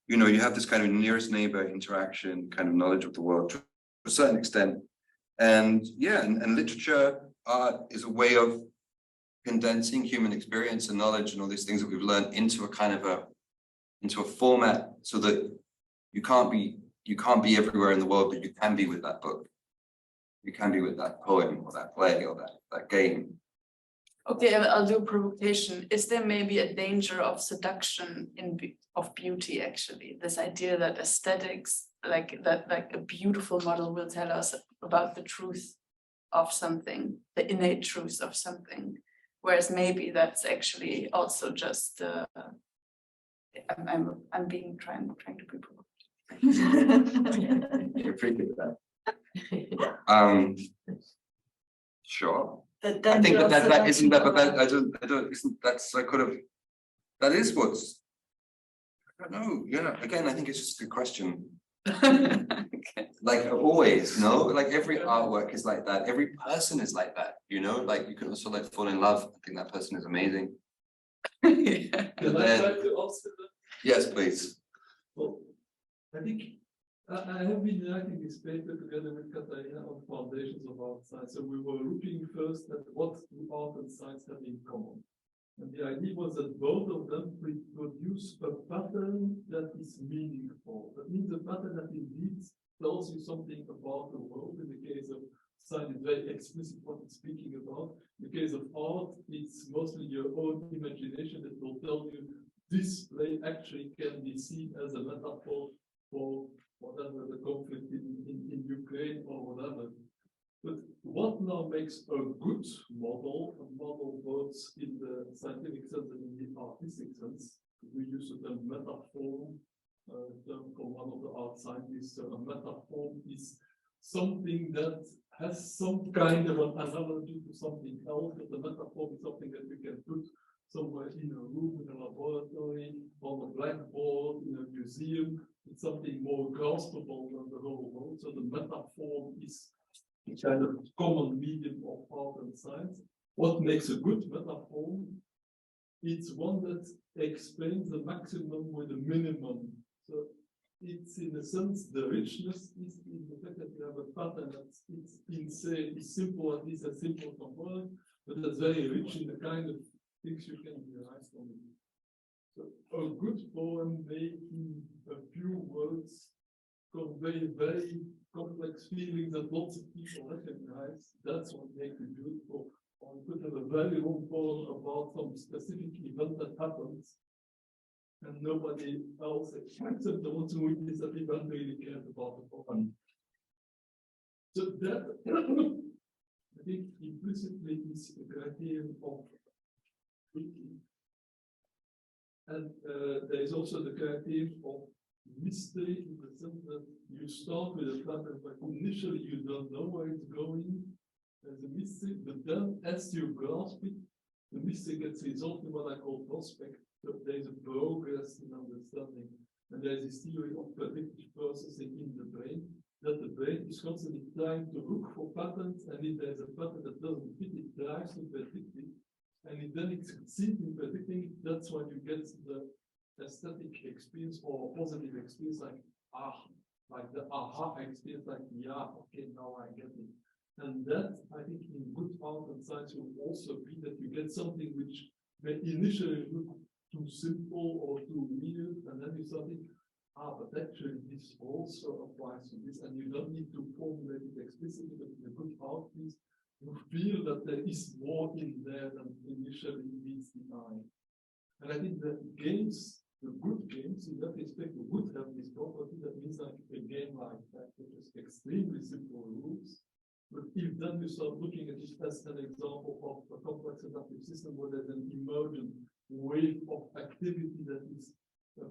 you have this kind of nearest neighbor interaction, kind of knowledge of the world to a certain extent. And and literature, art is a way of condensing human experience and knowledge and all these things that we've learned into a kind of into a format, so that you can't be everywhere in the world, but you can be with that book. You can be with that poem or that play or that game. Okay, I'll do a provocation. Is there maybe a danger of seduction of beauty, actually? This idea that aesthetics, like a beautiful model will tell us about the truth of something, the innate truth of something, whereas maybe that's actually also just I'm trying to be provocative. You appreciate that. Sure. I think that isn't that, but that I don't isn't that's I could have, that is what's, I don't know, again, I think it's just a good question. Okay. Like always, like every artwork is like that, every person is like that, like you can also like fall in love. I think that person is amazing. Yeah. Can I try to answer that? Yes, please. Well, I think I have been writing this paper together with Katarina on foundations of art science. So we were looking first at what art and science have in common. And the idea was that both of them produce a pattern that is meaningful. That means a pattern that indeed tells you something about the world. In the case of science, it's very explicit what it's speaking about. In the case of art, it's mostly your own imagination that will tell you this play actually can be seen as a metaphor for whatever the conflict in Ukraine or whatever. But what now makes a good model, a model both in the scientific sense and in the artistic sense? We use the term metaphor, term from one of the art scientists. So a metaphor is something that has some kind of an analogy to something else, but the metaphor is something that you can put somewhere in a room in a laboratory, on a blackboard, in a museum. It's something more graspable than the whole world. So the metaphor is a kind of common medium of art and science. What makes a good metaphor? It's one that explains the maximum with the minimum. So it's in a sense, the richness is in the fact that you have a pattern that's it's simple, at least a simple component, but that's very rich in the kind of things you can derive from it. So a good poem may, in a few words, convey very complex feelings that lots of people recognize. That's what makes it beautiful. Or you could have a very long poem about some specific event that happens, and nobody else except the ones who witness that event really cares about the poem. So that, I think, implicitly is a criterion of thinking. And there is also the criterion of mystery, in the sense that you start with a pattern, but initially you don't know where it's going. There's a mystery, but then as you grasp it, the mystery gets resolved in what I call prospect. So there's a progress in understanding. And there's this theory of predictive processing in the brain, that the brain is constantly trying to look for patterns, and if there's a pattern that doesn't fit, it tries to predict it. And if then it succeeds in predicting it, that's when you get the aesthetic experience or positive experience, like the aha experience, like, yeah, okay, now I get it. And that, I think, in good art and science will also be that you get something which may initially look too simple or too weird, and then you start thinking, but actually this also applies to this, and you don't need to formulate it explicitly, but in a good art piece, you feel that there is more in there than initially meets the eye. And I think that games, the good games, in that respect, would have this property. That means like a game like that, which is extremely simple rules. But if then you start looking at it as an example of a complex adaptive system where there's an emergent wave of activity that is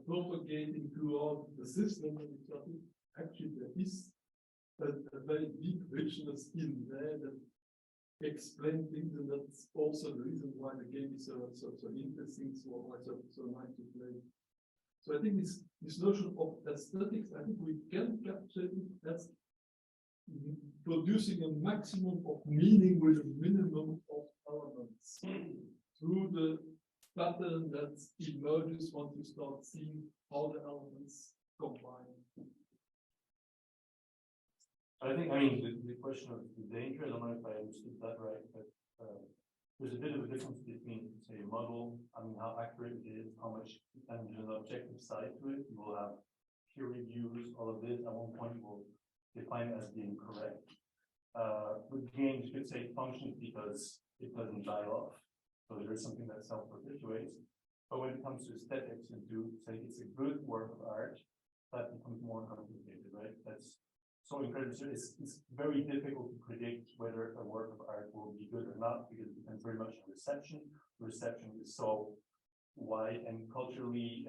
propagating throughout the system, and it's actually there is a very deep richness in there that explain things, and that's also the reason why the game is so interesting, so nice to play. So I think this notion of aesthetics, I think we can capture it as producing a maximum of meaning with a minimum of elements through the pattern that emerges once you start seeing how the elements combine. I think, I mean, the question of the danger, I don't know if I understood that right, but there's a bit of a difference between, say, a model, I mean, how accurate it is, how much, and there's an objective side to it. You will have peer reviews, all of this. At one point, you will define it as being correct. With games, you could say it functions because it doesn't die off. So there is something that self-perpetuates. But when it comes to aesthetics and to say it's a good work of art, that becomes more complicated, right? That's so incredible. So it's very difficult to predict whether a work of art will be good or not, because it depends very much on reception. The reception is so wide and culturally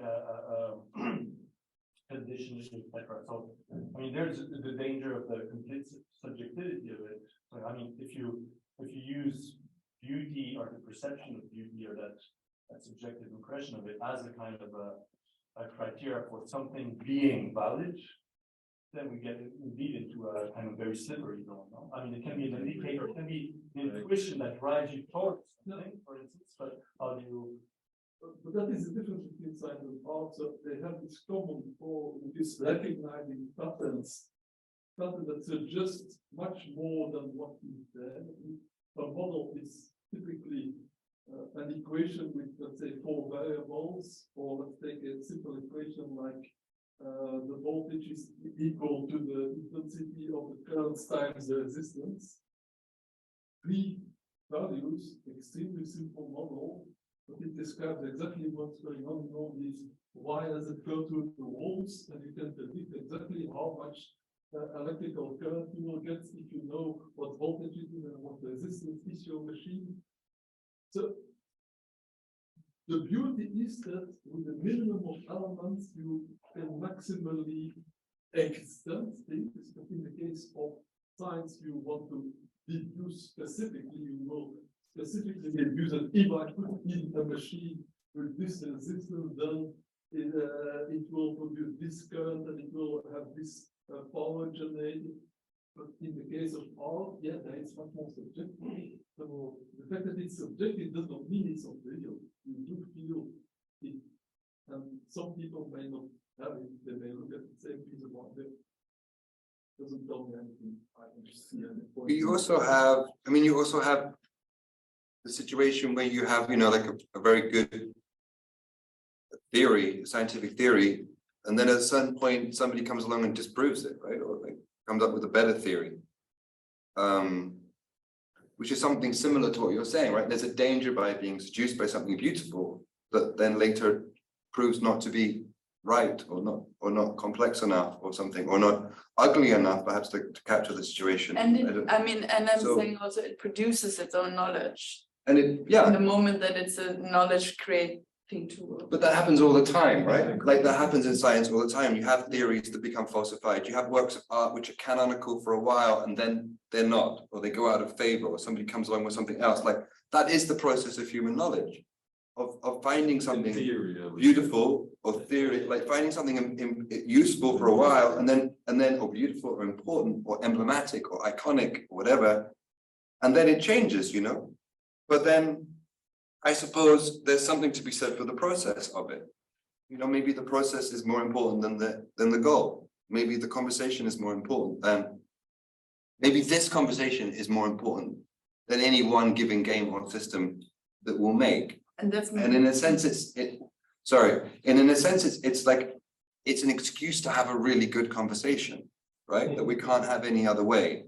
conditioned, etc. So, I mean, there's the danger of the complete subjectivity of it. So, I mean, if you use beauty or the perception of beauty or that subjective impression of it as a kind of a criteria for something being valid, then we get indeed into a kind of very slippery zone. No? I mean, it can be an indicator, it can be an intuition that drives you towards something, for instance, but how do you? But that is the difference between science and art. So they have this common goal, which is recognizing patterns that suggest much more than what is there. A model is typically an equation with, let's say, 4 variables, or let's take a simple equation like the voltage is equal to the intensity of the current times the resistance. 3 values, extremely simple model, but it describes exactly what's going on in all these wires that go through the walls, and you can predict exactly how much electrical current you will get if you know what voltage it is and what the resistance is your machine. So the beauty is that with the minimum of elements, you can maximally extend things. But in the case of science, you want to deduce specifically, you will specifically use that if I put in a machine with this resistance, then it will produce this current and it will have this power generated. But in the case of art, yeah, that is much more subjective. So the fact that it's subjective does not mean it's not real. You do feel it. And some people may not have it. They may look at the same piece of art. Doesn't tell me anything. I can just see any point. You also have, I mean, you also have the situation where you have, you know, like a very good theory, scientific theory, and then at a certain point somebody comes along and disproves it, right? Or like comes up with a better theory. Which is something similar to what you're saying, right? There's a danger by being seduced by something beautiful that then later proves not to be right or not complex enough or something, or not ugly enough perhaps to capture the situation. And it, I mean, and I'm So- saying also it produces its own knowledge. And it, yeah. In the moment that it's a knowledge creating tool. But that happens all the time, right? Like that happens in science all the time. You have theories that become falsified. You have works of art which are canonical for a while and then they're not, or they go out of favor, or somebody comes along with something else. Like that is the process of human knowledge, of finding something beautiful or theory, like finding something useful for a while and then or beautiful or important or emblematic or iconic or whatever, and then it changes, you know. But then I suppose there's something to be said for the process of it. You know, maybe the process is more important than the goal. Maybe the conversation is more important than, maybe this conversation is more important than any one given game or system that we'll make. And that's And in a sense, it's like, it's an excuse to have a really good conversation, right? That we can't have any other way,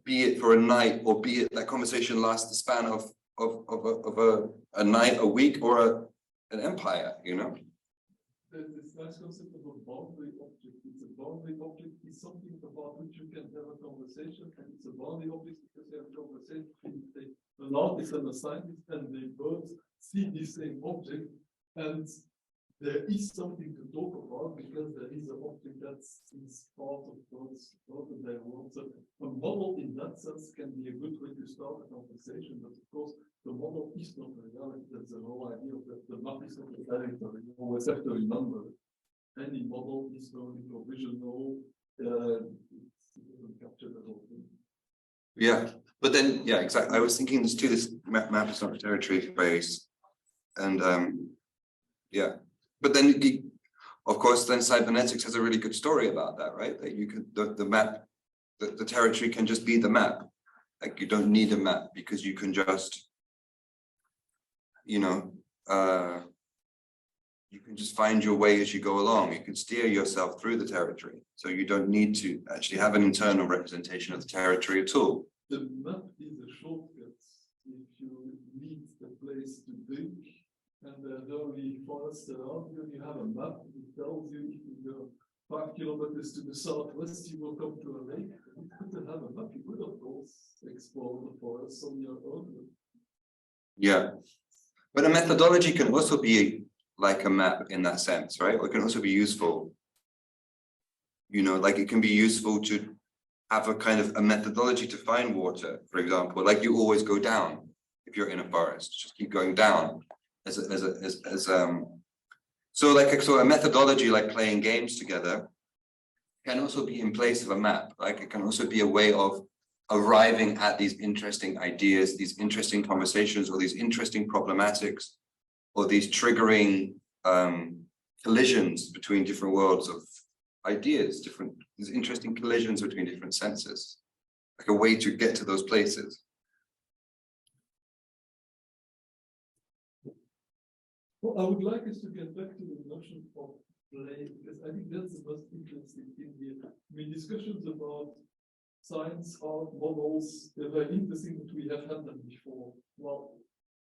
be it for a night or be it that conversation lasts the span of a night, a week, or an empire, you know? There's this nice concept of a boundary object. It's a boundary object is something about which you can have a conversation, and it's a boundary object because you have a conversation between an artist and a scientist, and they both see the same object, and there is something to talk about because there is an object that is part of both of their world. So a model in that sense can be a good way to start a conversation, but of course the model is not the reality. That's the whole idea of the map is not the territory. You always have to remember any model is only provisional. It doesn't capture the whole thing. Yeah, but then, yeah, exactly. I was thinking this too, this map is not a territory phrase. And yeah, but then of course, then cybernetics has a really good story about that, right? That you can, the map, the territory can just be the map. Like you don't need a map because you can just, you know, you can just find your way as you go along. You can steer yourself through the territory. So you don't need to actually have an internal representation of the territory at all. The map is a shortcut if you need the place to drink and there's only forest around you, you have a map, it tells you if you go 5 kilometers to the southwest, you will come to a lake. If you didn't have a map, you could of course explore the forest on your own. Yeah, but a methodology can also be like a map in that sense, right? Or it can also be useful. You know, like it can be useful to have a kind of a methodology to find water, for example. Like you always go down if you're in a forest, just keep going down. So a methodology like playing games together can also be in place of a map. Like it can also be a way of arriving at these interesting ideas, these interesting conversations, or these interesting problematics, or these triggering collisions between different worlds of ideas, these interesting collisions between different senses, like a way to get to those places. Well, I would like us to get back to the notion of play, because I think that's the most interesting thing here. I mean, discussions about science, art, models, they're very interesting, but we have had them before. Well,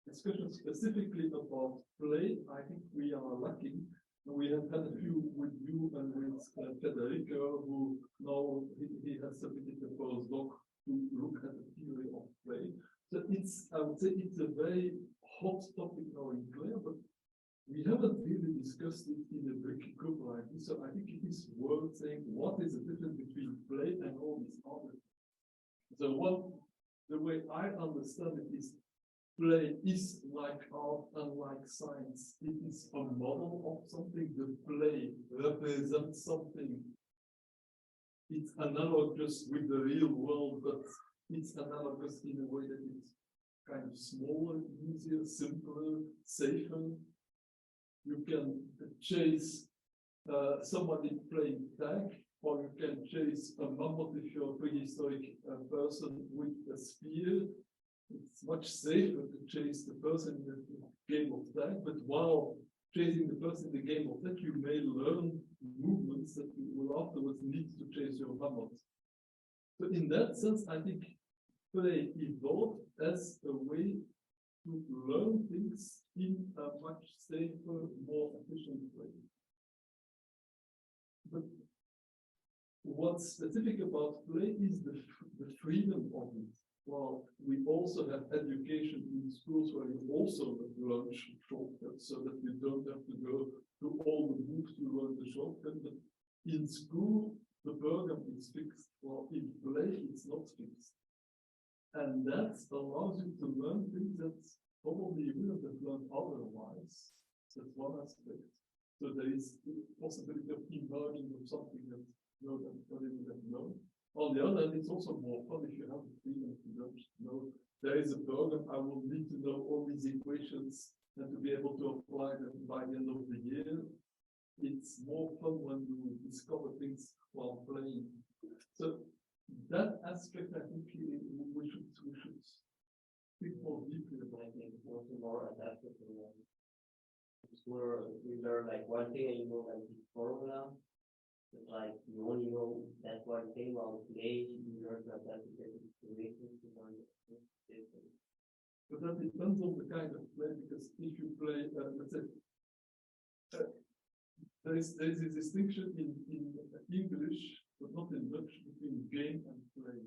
discussions specifically about play, I think we are lacking. We have had a few with you and with Federico, who now he has submitted a postdoc to look at the theory of play. So it's, I would say it's a very hot topic now in CLEA, but we haven't really discussed it in a big group like this. So I think it is worth saying what is the difference between play and all these other. So the way I understand it is play is like art and like science. It is a model of something. The play represents something. It's analogous with the real world, but it's analogous in a way that it's kind of smaller, easier, simpler, safer. You can chase somebody playing tag, or you can chase a mammoth if you're a prehistoric person with a spear. It's much safer to chase the person in the game of tag, but while chasing the person in the game of tag, you may learn movements that you will afterwards need to chase your mammoth. So in that sense, I think play evolved as a way to learn things in a much safer, more efficient way. But what's specific about play is the freedom of it. Well, we also have education in schools where you also learn shortcuts so that you don't have to go through all the books to learn the shortcut. But in school, the program is fixed. Well, in play, it's not fixed. And that allows you to learn things that probably you wouldn't have learned otherwise. That's one aspect. So there is the possibility of emerging of something that nobody would have known. On the other hand, it's also more fun if you have the freedom to know there is a program, I will need to know all these equations and to be able to apply them by the end of the year. It's more fun when you discover things while playing. So that aspect, I think we should think more deeply about. I think it's also more adapted to where you learn like one thing and you know like this formula. But like you only know that one thing while play you learn to adapt to different situations to learn different. But that depends on the kind of play, because if you play, let's say, there is a distinction in English, but not in Dutch, between game and play.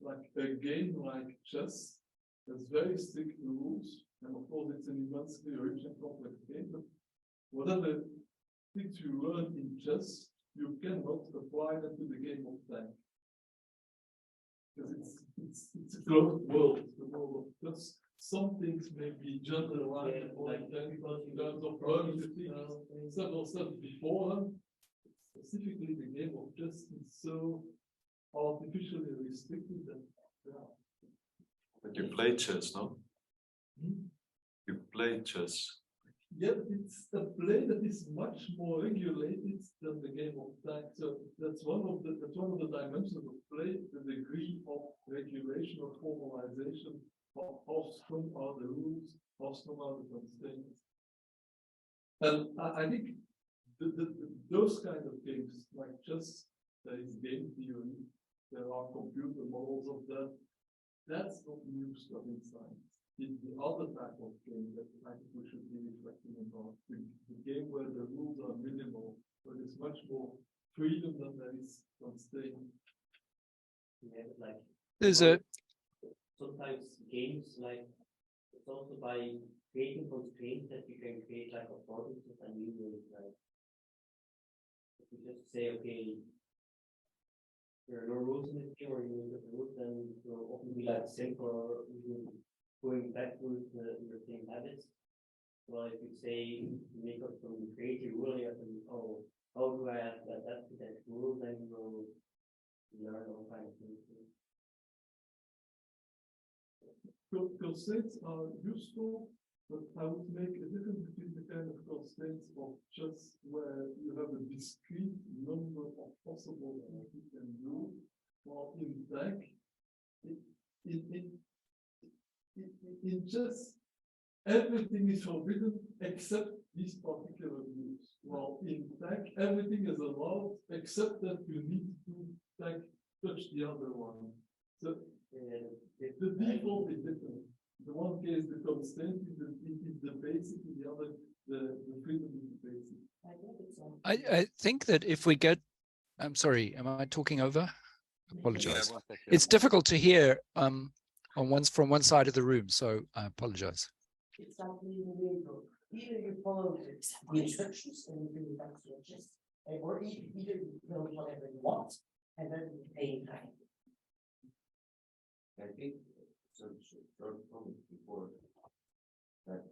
Like a game like chess has very strict rules, and of course it's an immensely rich and complex game, but whatever things you learn in chess, you cannot apply that to the game of tag. Because it's a closed world, the world of chess. Some things may be generalized in terms of learning the things, several steps beforehand. Specifically, the game of chess is so artificially restricted that, yeah. But you play chess, no? You play chess. Yet it's a play that is much more regulated than the game of tag. So that's one of the dimensions of play, the degree of regulation or formalization of how strong are the rules, how strong are the constraints. And I think those kind of games, like chess, there is game theory, there are computer models of that. That's not new stuff in science. It's the other type of game that I think we should be reflecting on. The game where the rules are minimal, where there's much more freedom than there is constraint. Yeah, but like There's a sometimes games like it's also by creating constraints that you can create like affordances and new ways. Like if you just say, okay, there are no rules in this game, or you use the rules, then it will often be like simple or even going back to your same habits. Well, if you say make up some crazy rule, you have to, oh, how do I have to adapt to that rule? Then you will learn all kinds of things. Constraints are useful, but I would make a difference between the kind of constraints of chess where you have a discrete number of possible things you can do, while in tag, in chess, everything is forbidden except these particular rules. While in tag, everything is allowed except that you need to touch the other one. So the default is different. The one case, the constraint is the basic, in the other, the freedom is the basic. I think that if we get, I'm sorry, am I talking over? Apologize. Yeah, It's difficult to hear from one side of the room, so I apologize. It's like leaving the vehicle. Either you follow the instructions and you bring it back to your chest, or either you build whatever you want and then you pay time. I think so short comment before that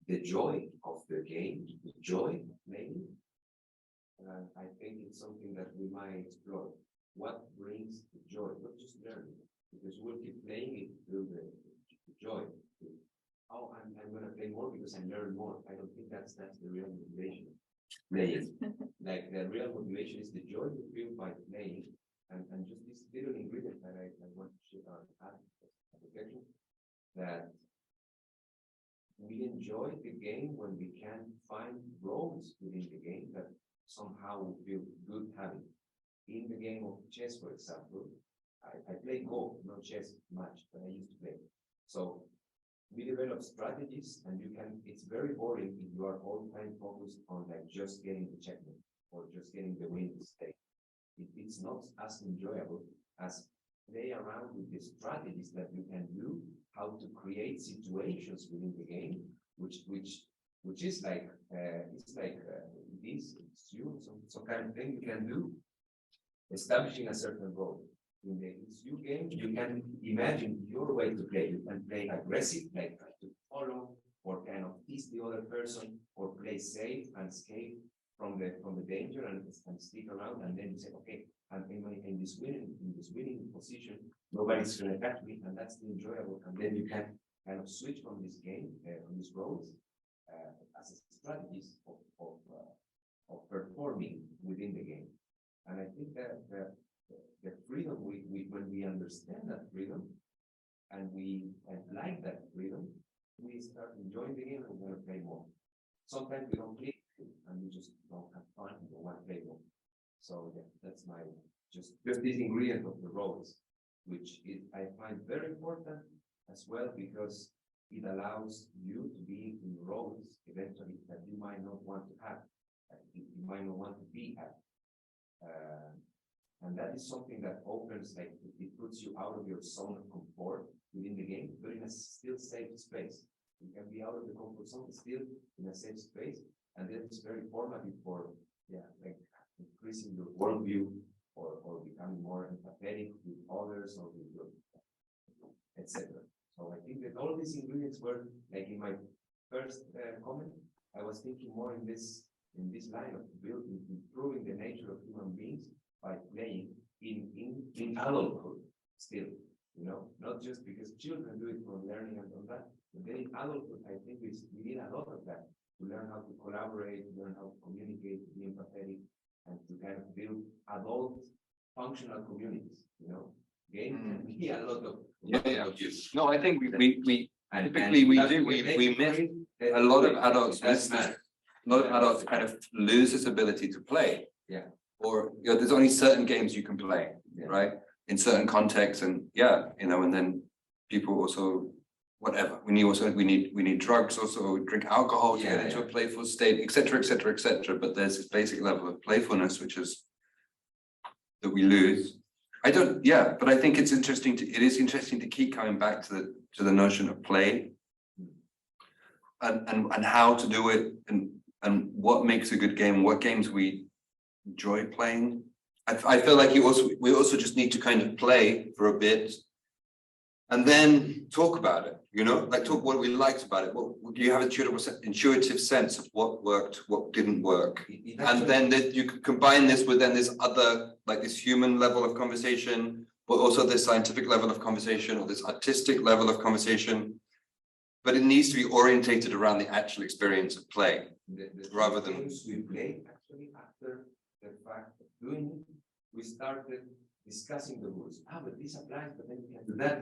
the joy of the game, the joy of playing, I think it's something that we might explore. What brings the joy, not just learning, because we'll keep playing it through the joy. Oh, I'm going to play more because I learn more. I don't think that's the real motivation. Playing, like the real motivation is the joy you feel by playing, and just this little ingredient that I want to share add that we enjoy the game when we can find roles within the game that somehow we feel good having. In the game of chess, for example, I play Go, not chess much, but I used to play. So we develop strategies, and it's very boring if you are all the time focused on like just getting the checkmate or just getting the win stake. It's not as enjoyable as play around with the strategies that you can do, how to create situations within the game, which is like it's you some kind of thing you can do, establishing a certain role. In the you game, you can imagine your way to play. You can play aggressive, like to follow, or kind of tease the other person, or play safe and escape from the danger and stick around, and then you say, okay, I'm in this winning position, nobody's gonna catch me, and that's the enjoyable. And then you can kind of switch from this game, on these roles, as a strategies of performing within the game. And I think that the freedom when we understand that freedom and we like that freedom, we start enjoying the game and we want to play more. Sometimes we don't play and we just don't have fun and don't want to play more. So yeah, that's my just this ingredient of the roles, which I find very important as well, because it allows you to be in roles eventually that you might not want to have, you might not want to be at. And that is something that opens, like it puts you out of your zone of comfort within the game, but in a still safe space. You can be out of the comfort zone, still in a safe space, and then it's very formative for, like increasing your worldview or becoming more empathetic with others or with your, etc. So I think that all these ingredients were, like in my first comment, I was thinking more in this line of improving the nature of human beings by playing in adulthood still, not just because children do it for learning and all that, but then in adulthood, I think we need a lot of that to learn how to collaborate, learn how to communicate, to be empathetic, and to kind of build adult functional communities, Game can be a lot of use. No, I think we typically we miss a lot of adults miss that. A lot of adults kind of lose this ability to play. Yeah. Or there's only certain games you can play, right? In certain contexts, and and then people also whatever. We need drugs also, drink alcohol to get into a playful state, etc., etc., etc. But there's this basic level of playfulness that we lose. But I think it is interesting to keep coming back to the notion of play and how to do it and what makes a good game, what games we enjoy playing. I feel like we also just need to kind of play for a bit and then talk about it, like talk what we liked about it. What you have an intuitive sense of what worked, what didn't work. And then you can combine this with then this other, like this human level of conversation, but also this scientific level of conversation or this artistic level of conversation. But it needs to be orientated around the actual experience of play, rather than games we play. Actually, after the fact of doing it, we started discussing the rules. But this applies, but then you can do that.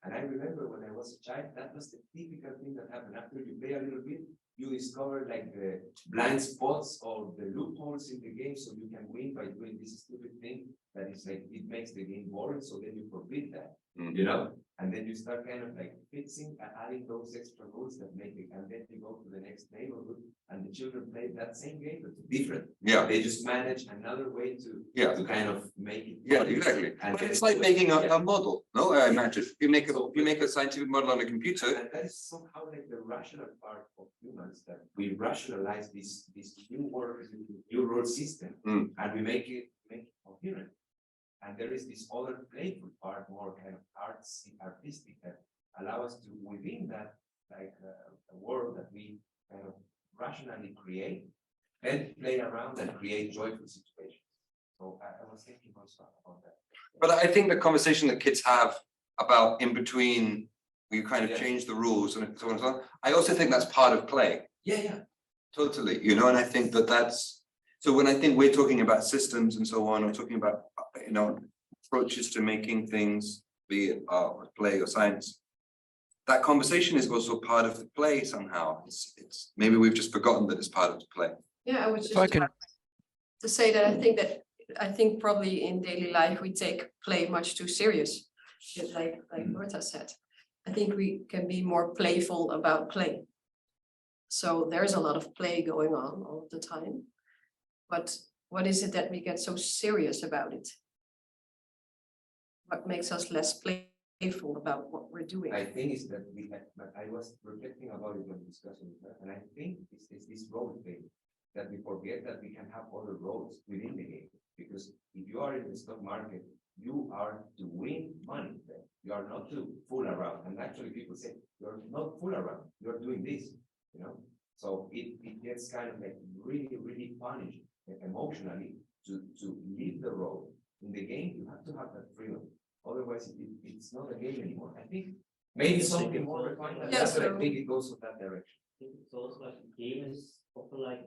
And I remember when I was a child, that was the typical thing that happened. After you play a little bit, you discover like the blind spots or the loopholes in the game, so you can win by doing this stupid thing that is like it makes the game boring. So then you forbid that, and then you start kind of like fixing and adding those extra rules that make it. And then you go to the next neighborhood, and the children play that same game, but different. Yeah, they just manage another way to kind of make it. Yeah, exactly. But it's like making a model. No, I imagine if you make a scientific model on a computer. And that is somehow like the rational part of humans, that we rationalize this new world system, and we make it coherent. And there is this other playful part, more kind of artistic, that allow us to, within that, like, a world that we kind of rationally create, and play around and create joyful situations. So I was thinking also about that. But I think the conversation that kids have about in between, you kind of Yeah. change the rules and so on and so on. I also think that's part of play. Yeah. Totally, you know, and I think that that's, so when I think we're talking about systems and so on, or talking about, you know, approaches to making things, be it art or play or science, that conversation is also part of the play somehow. It's maybe we've just forgotten that it's part of the play. Yeah, I would just If I can, to say that I think probably in daily life we take play much too serious. Just like Berta said, I think we can be more playful about play. So there's a lot of play going on all the time. But what is it that we get so serious about it? What makes us less playful about what we're doing? I think it's that we have, but I was reflecting about it when discussing it, and I think it's this role thing, that we forget that we can have other roles within the game. Because if you are in the stock market, you are to win money there. You are not to fool around. And actually people say, you're not fool around, you're doing this, you know? So it gets kind of like really, really punished emotionally to leave the role. In the game, you have to have that freedom. Otherwise, it's not a game anymore. I think maybe something more refined than Yeah, that, but I so- think it goes in that direction. I think it's also like the game is often like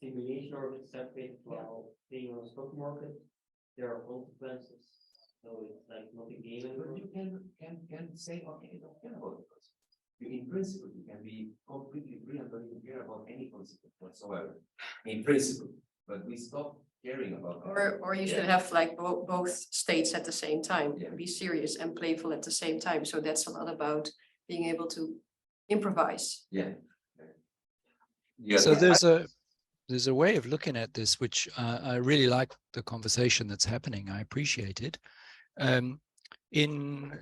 simulation or it's separate while being on the stock market. There are consequences. So it's like not a game But anymore. you can say, okay, I don't care about the consequence. In principle, you can be completely free and don't even care about any consequence whatsoever. In principle, but we stop caring about that. Or you should Yeah. have like both states at the same time, Yeah. be serious and playful at the same time. So that's a lot about being able to improvise. Yeah. Yeah. so there's a way of looking at this, which I really like the conversation that's happening. I appreciate it. In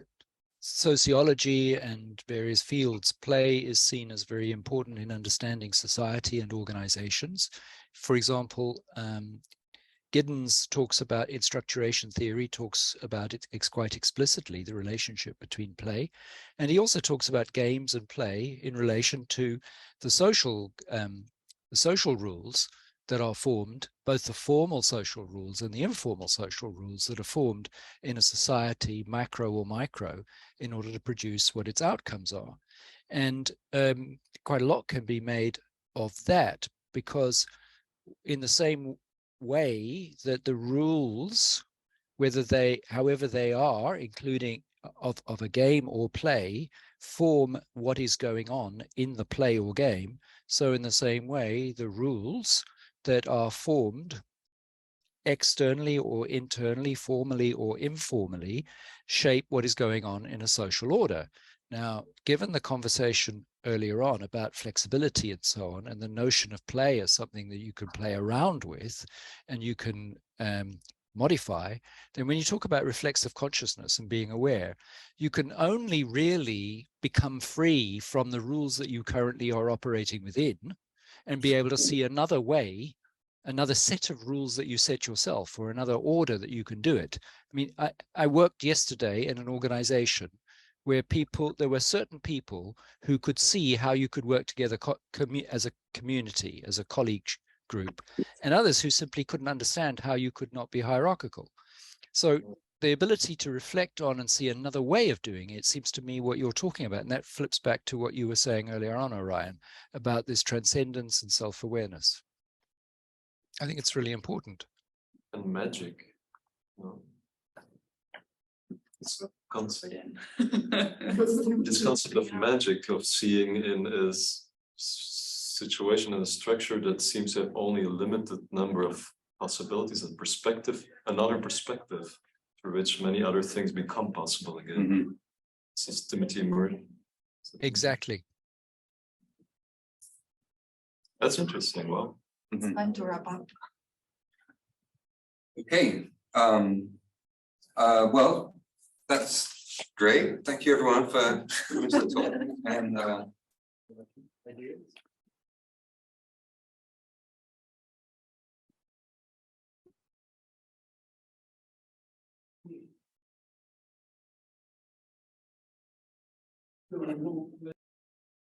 sociology and various fields, play is seen as very important in understanding society and organizations. For example, Giddens talks about in structuration theory, talks about it quite explicitly, the relationship between play. And he also talks about games and play in relation to the social rules that are formed, both the formal social rules and the informal social rules that are formed in a society, macro or micro, in order to produce what its outcomes are. And quite a lot can be made of that, because in the same way that the rules, however they are, including of a game or play, form what is going on in the play or game, so in the same way, the rules that are formed externally or internally, formally or informally, shape what is going on in a social order. Now, given the conversation earlier on about flexibility and so on, and the notion of play as something that you can play around with and you can modify, then when you talk about reflexive consciousness and being aware, you can only really become free from the rules that you currently are operating within and be able to see another way, another set of rules that you set yourself, or another order that you can do it. I mean, I worked yesterday in an organization where there were certain people who could see how you could work together as a community, as a colleague group, and others who simply couldn't understand how you could not be hierarchical. So the ability to reflect on and see another way of doing it seems to me what you're talking about. And that flips back to what you were saying earlier on, Orion, about this transcendence and self-awareness. I think it's really important. And magic. No. This concept of magic, of seeing in a situation and a structure that seems to have only a limited number of possibilities and perspective, another perspective through which many other things become possible again. Mm-hmm. Systemity emerging. Exactly. That's interesting. Well, Time to wrap up. Okay. Well, that's great. Thank you everyone for coming to the talk. And remove